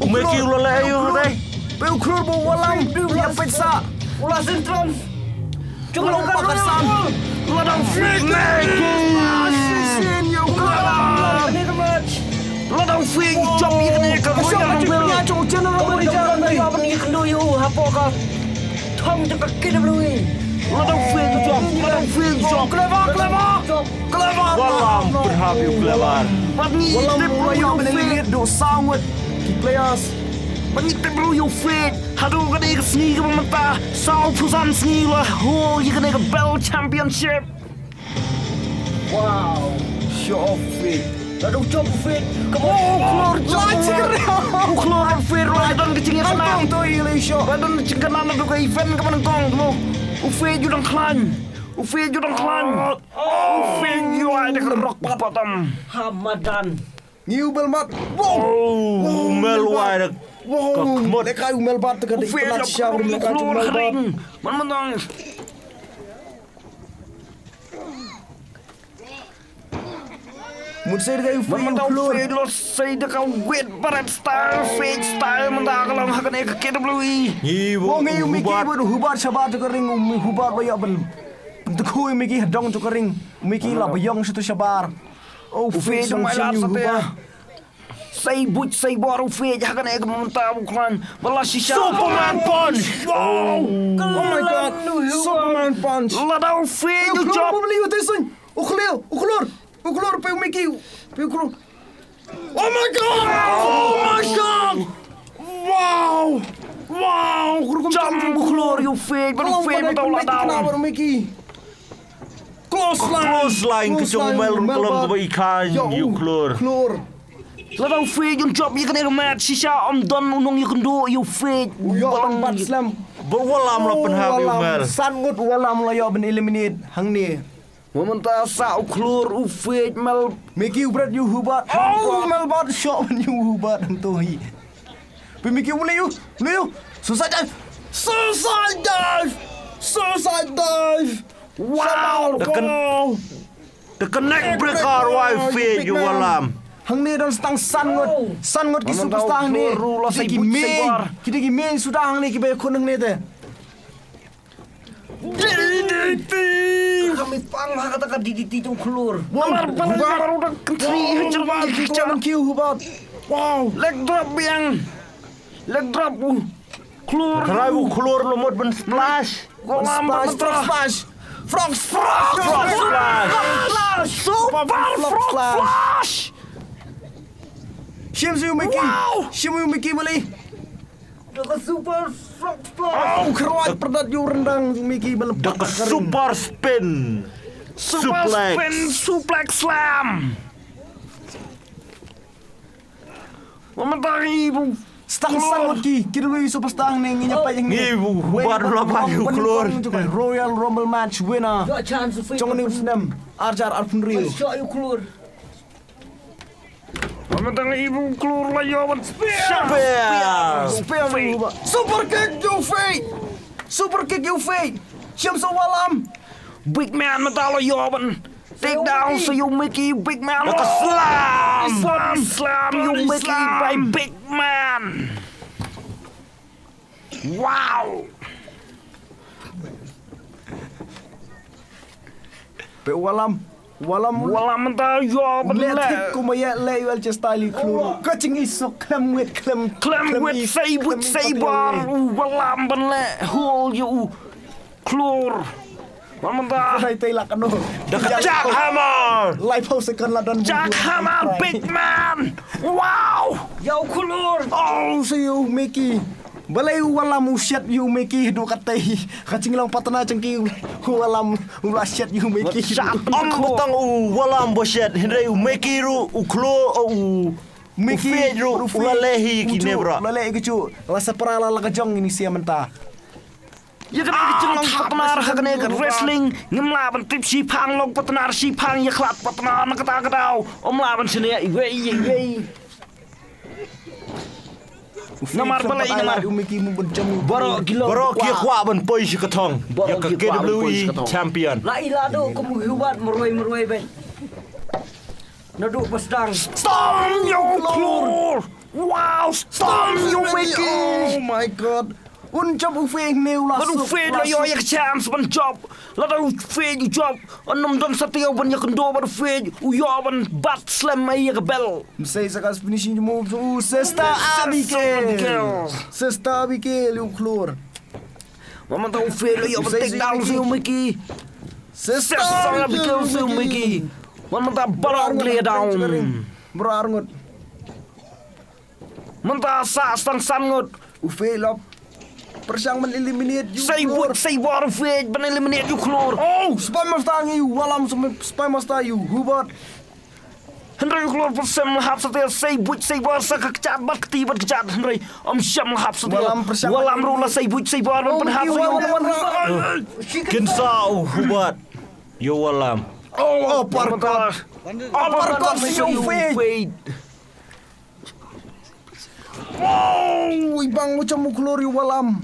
Mickey lo le ayo dai. Peu keluar bu walam dia pizza. Ulah sentrum. Cuma Belum luka pakai sam. Ladang fit Sin yo kalah. Ini kemat. Ladang fit job ye kene ka Siapa ladang punya fit. cok channel Kamu apa di di jalan jalan ni apa ni kendu you hapo ka. Thong cakap KWE. Ladang fit job. Clever. Walam berhab you clever. Wat ni Walam tip mulai yo yang menelihat do sound with key players. Bagi tebru yo fit. Hadu ka ni sni ka mamata. Sao pusan sni la ho ye kene ka belt championship. Wow. Show off fit. Aduh cop fit. Kamu Keluar Lagi keluar fit dan kecingnya senang. Nantang tu ile show. Badan cengkanan tu ke event ke menengkong tu. Ufe judang klan. Ufe ju ada ke rock bottom. Hamadan. New Belmat. Wow. Oh, Mel wide. Wow. Lekai Melbat dekat Ufe pelat syar mereka keluar Melbat. kering. Menang. Munsir dekat Ufe Menang keluar. Ufe lo say dekat weight barat style fake style menang kalau hakan ke KWE. Ngibu Wong ngayon Mickey hubat. bodo hubar sabat dekat ring hubar baya bel. Dekui Mickey hadong dekat ring. Mickey lah bayang situ sabar. Oh, Ufe Ufe jom song malam you sate. hubar. Say but say baru Ufe hakan ke menang bukan. Balas sisa. Superman punch. Oh my god. Superman punch. Lada Ufe Eu ju keluar job. mau beli itu sun. O keluar pe Mickey. Pe keluar. Oh my god. Wow. Jam keluar Ufe baru Ufe menang lada. Kenapa Mickey? Close line kecung Mel kelam ke ikan you keluar. Keluar. Ladang fake yung job you kena match sisa om don unong you kendo you fake. Yo empat slam. Berwalam lah penhab you Mel. Sangut walam lah yo ben eliminate hang ni. Meminta sa uklur ufej mel. Mickey Brad you hubat. Oh, Melbat shot when you hubat tu hi. Mickey boleh you. Suicide dive. Suicide dive. Wow. Tekan neck breaker wifi you walam. Hang ni dan stang san ngot ki superstar hang ni. Kita ki main sudah hang ni ki bay khun hang ni te. Kami pang katakan DDT jong keluar. Benar udah kentri cermat Jangan kiu hubat. Wow, leg drop yang. Leg drop keluar. Terai keluar lumut ben splash. Walam Splash. Frog Frog splash. Super frog flash. Shim you Mickey boleh. Dekat super frog splash. Oh, keruat perdat you rendang Mickey melepak. Dekat super spin. Super spin suplex slam. Mementari Stang sangot ki. Kita lu superstar hang ni nyapa yang ni. Ni hubat lapan you keluar. Royal Rumble match winner. Got chance to Jong ni Snam. Arjar Alpun Rio. Shot you keluar. mementari keluar layawan Super kick you fake. Syamsul Walam. Big man mentalo yawan. Take down so you Mickey big man. Slam you Mickey by big man. Wow. Pe Walam mentalo yawan let le. kumaya le ULJ style klur. Kacing isok klem wit Say bar walam ben le. Hol you keluar. Mementari Tay tay la kano. Jackhammer. Live house kan la dan. Jackhammer big man. Wow. Jauh keluar. Oh, so you Mickey. Balai Walam usyat you Mickey do katai. Kacing lang patana cengki Walam usyat you Mickey. Betang walam boshet hindai Mickey ru uklo Mickey ru ulalehi kine bra. Lalehi kecu. Rasa perala la kajong ini sia mentah. Ya kan kecil lang patnar hakane kan wrestling ngimlaban tip si phang long patnar si phang ya klat patnar na kata kataw omlaban sini iwe namar balai namar Mickey mu bencam baro gilo Bro kia kwa ban poi si katong. Ya ka KWE champion. La ilado kamu hubat meruai ben. Naduk pasdang. storm yo klur wow storm yo Mickey Oh my god. Uncap ufeng new la. Baru fade la yo yak chance ban job. La da fade you job. Anam don satyo ban yak ndo baru fade u yo ban bat slam ay yak bell. Say sakas finishing moves. Sister Abigail. Sister Abigail you klur. Mama tahu fade la yo ban take down si Mickey. Sister Abigail si Mickey. Mama tahu barang lay down. Berarngot. Manta sa stang sangot. Ufelop. Persang men-eliminate you. Say war fade ban eliminate you klur. Oh, spy master you. Walam spy master you. Hubat. Henry klur per sem lahap satia say war sa kecat bat ketibat kecat Henry syam lahap satia. Walam rula say war ban penhap Kinsa hubat. Yo walam. Oh, parkot. Parkot si you fade. Oh, ibang macam muklori Walam.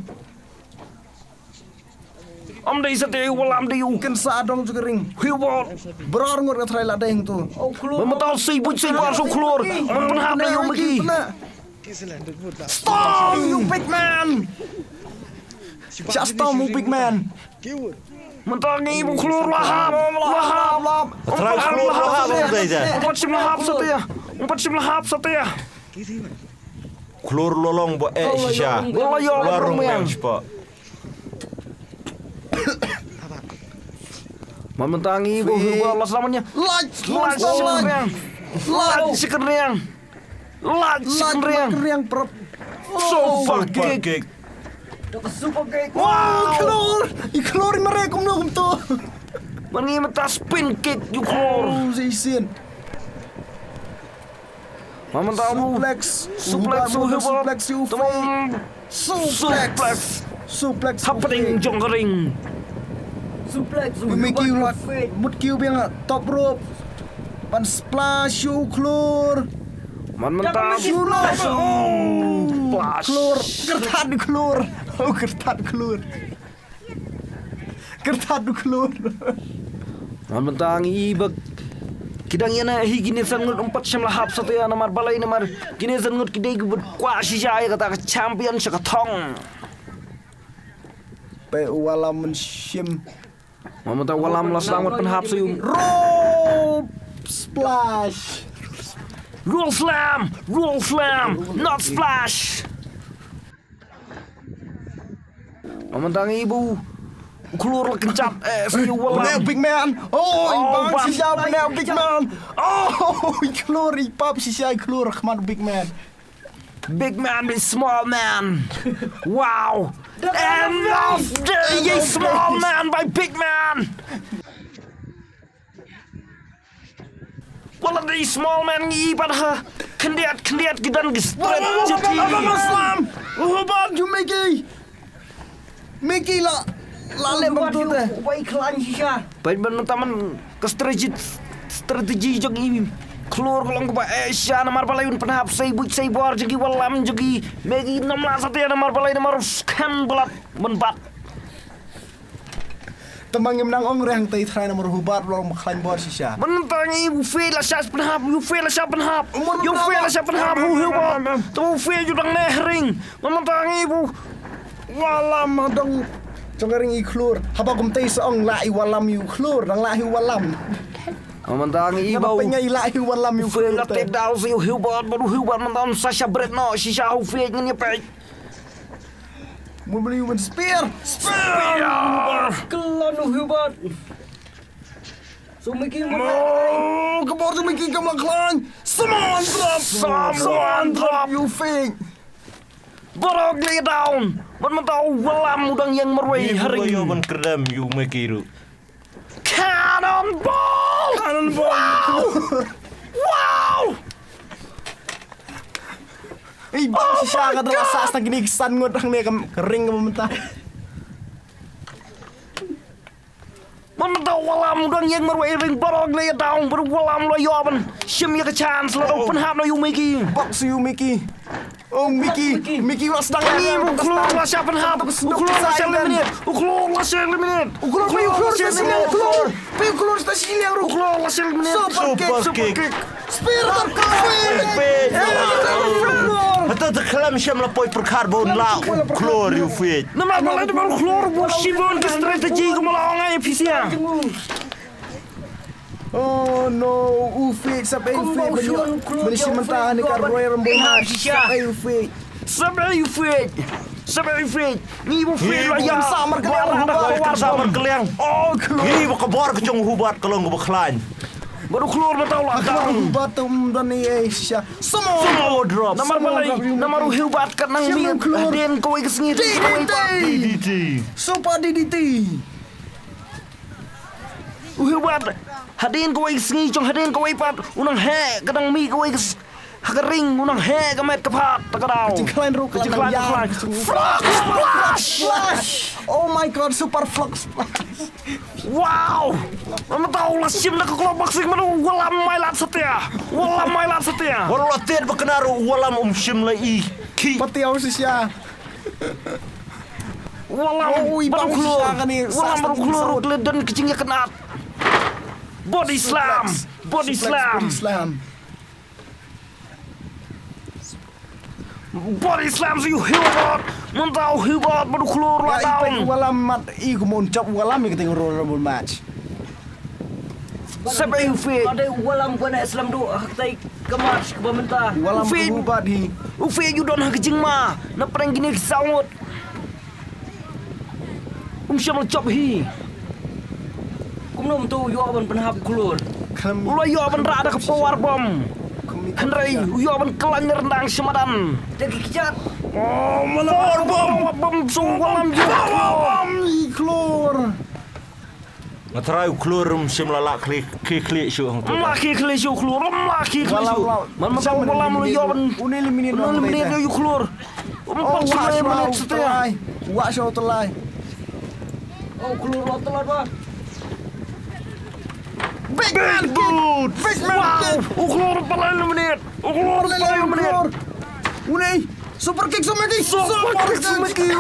Day satia walam day Mungkin saadong juga ring. Hiwot. Berarngot ngatrai la deng tu. Oh keluar. Memental say war so klur. Penhap day you Mickey. Storm you big man. Siapa storm you big man? Mentangi ibu keluar lahap. Try keluar lahap saja. Empat sim lahap satia. Keluar lolong bo shisha. Warung match po. Mementangi ibu keluar las namanya. Sikeriang. Perap. Super Kick. kick. Dekat super kick. Wow, keluar. Keluar mereka kumno tu. Mengi meta spin kick you keluar. Oh, sisin. Mementangi suplex you fake. Suplex. happening jongkering. suplex. Mickey lot mut kiu biang top rope. Ban splash you keluar. Man mentang Splash. Splash. Keluar, kertat keluar. Oh, kertat keluar. Kertat keluar. Man mentang ibak kidang yana hi gini sangut 4 syam lahap satu ya namar balai namar gini sangut kidai gubut kwa sijai kata champion syakatong. Pe walam menshim. Man mentang walam las langut penhap sayum. Rope splash. Roll slam, not splash. Man mentang ibu keluar kencap sayu Now walam. big man. Oh, ibang bang. si siya now big man. Oh, keluar ipap si siya keluar come on big man. Big man with small man. Wow. And off the small man by big man. Wala di small man ngibat ha. Kendiat gidan gistret jadi. Slam. Oh, bang you Mickey la lembang tu teh. Wai klan sisa. Baik benar taman ke strategi jog ini. Keluar kolong ke Asia namar palayun penhap say bor jagi walam jagi megi 16 satu ya namar palay namar scan belat menbat. Temang menang ong rehang tay try nomor hubat long maklan bor si siya. Menentang ibu fail lah syas penhap, you fail lah syas penhap, Umur you berapa? fail lah syas penhap, tu fail judang nehring. Menentang ibu Walam dong Congering i keluar. Haba kum tay seong la i walam yu keluar nang la hi walam. Menentang ibu Napanya i la hi walam yu fail lah keluar. take down si hubat baru hubat menentang Sasha Brett no si syah fail ngnya pe. Mau beli un spear. Kelon hubat. So Mickey mo. Oh, kebor tu Mickey kamu klan. Someone drop. You fake. Borok lay down. Menentang walam udang yang merway Hari haring. yo ban kerdam you mekiru. Cannonball! Wow! Ibang si siya ka daw asas na giniksan ngot ang kering mementah. Menentang walam udang yang merway ring borok lay down berwalam lo yoban. Shim ya ke chance lo penhap lo you Mickey. Box you Mickey. Oh Mickey was sedang Ibu keluar lah siapa penhap. Keluar lah siapa eliminate. Keluar lah siapa eliminate. Keluar sa sini keluar. Pero keluar sa sini ang ruk. Keluar lah siapa eliminate. Super kick. Spear terkawin. Hatta terkelam syam la poi perkarbon la klor you fit. Nama balai baru keluar buat shibon ke strategi kemalangan efisien. Oh no, Ufit sampai Ufit beli sementara ni kan Royal Rumble match sampai Ufit. Sampai Ufit. Ni Ufit lah yang samar kalian Samar kalian. Oh keluar. Ini bakabor kecong hubat kalau nggak baklan. Baru keluar betul lah Keluar kau. batum dan ni Asia. Semua drop. Nama balai, nama hubat kat nang mi. Den kau ke sengit. DDT. Super DDT. Hubat. Hadin kau ke sengit jong hadin kau pat. Unang he kadang mi kau ke hagering unang he kamet kepat takadau. Klan ruk klan ya. Flash. Oh my god, super flux splash. Wow! Mama tahu lah sim nak keluar boxing mana walam mailat setia. Walau latihan berkenaru walam syam la i ki. Pati aku si siya. Walam Oh, ibang baru keluar. siya ka ni. Walam baru keluar dan kecingnya kena. Body slam. Body slam. Body slam si Hubat. Mentau Hubat baru keluar lah Ya ipai down. walam mat i kumoncap walam i keting Royal Rumble match. Sampai Ufit. Ada walam ko na Islam do haktay kamatch ka mentah. Walam Ufit. berubah di. Ufit you don kecing ma. Na parang gini sangot. Siya chop hi. Kumnom tu yo ban penhap keluar. Kami Ulah yo ban rada ke power bomb. Henry yo ban kelanyar rendang semadan. Jadi kejat. Oh, power bomb walam yo. keluar. Ngatrai klor syam la la klik syuk hang tu. Laki kelisyu keluar, laki kelisyu. Man tahu walam lo yo ban. Uneliminate Eliminate yo keluar. Oh, Empat menit setia. Watch out telai. Oh keluar telat ba. Big boot. Wow. Keluar pala 5 menit. Keluar pala 5 menit. Unai. Super kick so Mickey. Super kick so Mickey.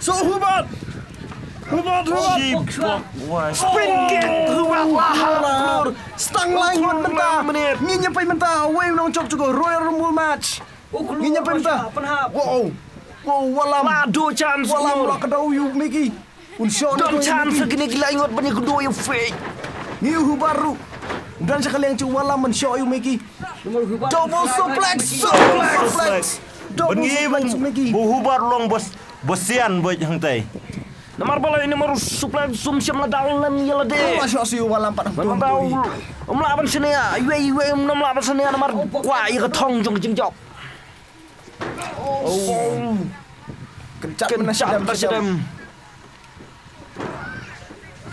So Hubat. Spin kick. Hubat lah. Stang lain mentah. Nginya pa mentah. Away nong chop juga Royal Rumble match. Nginya pa mentah. Wow. Walam. Lado chance. Walam lah kedau you Mickey. Unsyo Don chance segini gila ingat banyak kedua yang fake. Niu baru. Dan sekali yang cuba walam mensyo you Mickey. Double suplex. Double suplex Mickey. Buhubar long bosian buat hang tai. Nomor bola ini nomor suplex sum siam la dalam ya la de. Masuk si walam pat. Tahu. Laban sini ya. Iwe laban sini nomor. Wah, iya ketong jong jeng jok. Kencat menasyadam. Tersedam.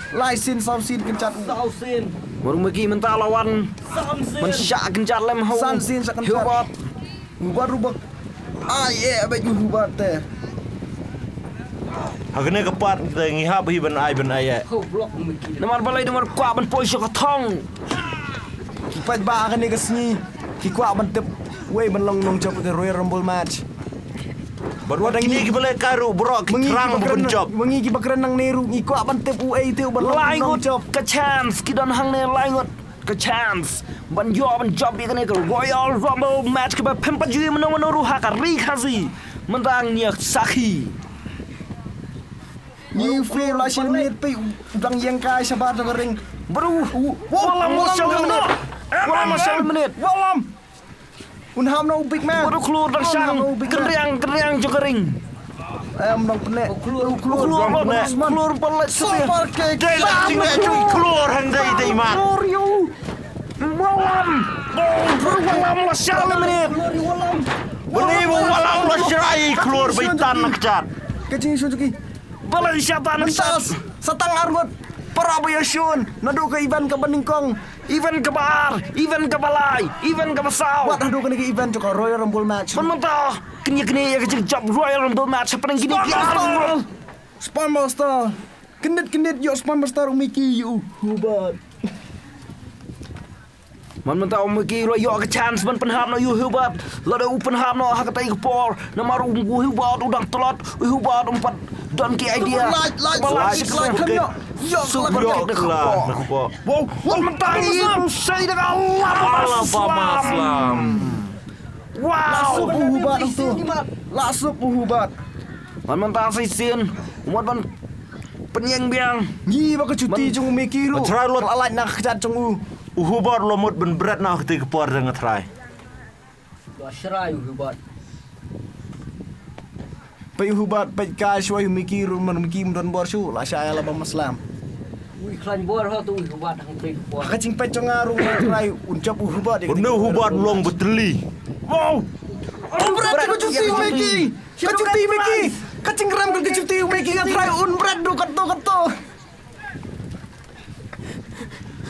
Laisin sausin kencat. Sausin. Baru megi mentah lawan. Mensyak kencat lem hau. Sansin sak kencat. Hubat rubak. Baju hubat teh. Hagane kepat kita ngihap hiban ai. Kau blok mikir. Nomor bola nomor kuat ban poi syok ketong. Kipat ba kan ni kesni. Kikwa bantep. Wei menlong nong job ke Royal Rumble match. Baru ada ini kita boleh karu bro terang berjob. Mengi ki bakran nang neru ngikwa bantep UA itu menlong nong Laingut job. ke chance kidan hang ne laingut ke chance. Ban job ni ke Royal Rumble match ke pempat jui menuru hakar rikhazi. Mentang nyak sakhi. Ni fair la shin mit pe udang yang kai sabar ring. Baru walam menit. Walam. Unham no big man. Baru keluar dari sang keriang jokering. Nong penek. Keluar pelet Super kick. Dai lah tinggal cuy keluar hang dai mat. Walam lah 5 menit. Beri walau lah serai keluar baitan nak cat. Kecing Suzuki. Balai syaitan Mentas. Satang argot. Parabayasun. Nadu ke event ke Beningkong. Event ke bar, event ke balai, event ke besau. Wat nadu ke event ke Royal Rumble match. Mentah kini ya kecil job Royal Rumble match apa yang gini Spam Master. Kendit yo Spam Master Mickey you. Hubat. Mentah Mickey lo yo ke chance ban penham no yo hubat. Lo ada open ham no hak tai ke por. Nama rumbu hubat udang telot hubat 4 don ki idea. Light kan yo. Yo Lah. Wow, mentah itu saya dengan Allah Maslam. Wow. Hubat tu. Langsung hubat. Mentah saya sin. Umat ban penyeng biang. Ni baka cuti jung Mickey lu. Try lot. Lalat nak kecat jung Uhubar lomot ben berat nak ketik kepar dengan try. Serai hubat. Pai hubat pai kai shwai Mickey lu man Mickey don bor su la sha ala ba maslam. Iklan bor ha tu hubat hang trik bor. Kacing pai congaru try uncap hubat. Benda hubar long beteli. Wow. Berat cuti Mickey. Cuti Mickey. Kacing ram ke cuti Mickey try berat do kato.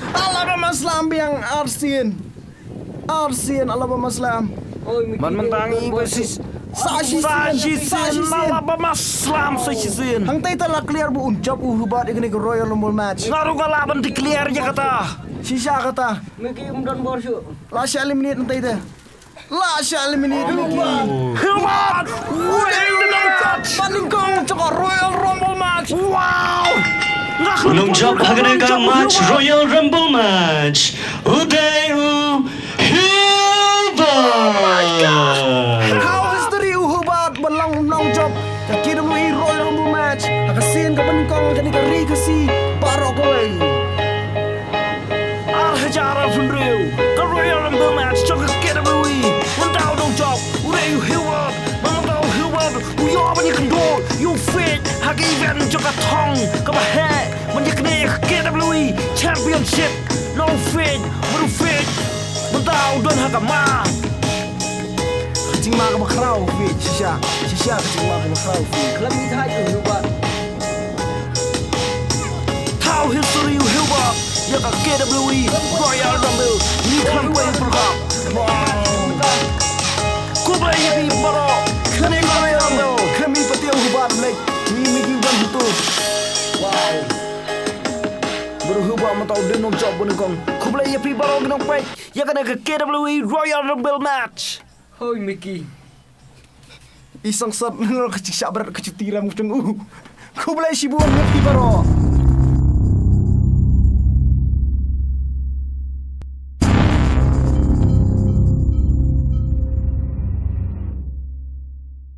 Alabama Slam yang Arsin Alabama Slam. Man mentangi besis Sashi Alabama Slam Sashi Hang tay tala clear bu uncap hubat ini ke Royal Rumble match. Ngaru kalaban di clear je kata. Sisa kata. Miki umdan bor su. Lasha eliminate hang tay teh. Lasha eliminate Mickey. Hubat. Paningkong cakap Royal Rumble match. Wow. Unong job hagane ka match Royal Rumble match. Uday How history hubat belang unong job. Kaki dulu Royal Rumble match. Akasin ke Paningkong jadi ke Rikasi Barok kowe. Al-Hajar Al-Fundriu ke Royal Rumble match cakap KWE. Mentau dong job. Uday hubat. Mentau hubat. Uyo banyak kendor. You fit. Hagi event cakap tong. Kebahe. Menyekni KWE Championship. No fit. Baru fit. Mentau dan hakama. Kacing mak bakrau fit sisa kacing mak bakrau fit. Kelam ithai hubat. Tau history hubat. Ya ka KWE Royal Rumble. Ni kan way program. Kubai happy baro. Kami Royal Rumble. Kami patiau hubat black. Ni Mickey ban betul. Berhubung tau din nong job bon kong. Kublai ya pi baro nong pek. Ya kana ke KWE Royal Rumble match. Hoi Mickey. Isang sat nang kecik sabar kecutiram kucing Kublai sibuan ngepi baro.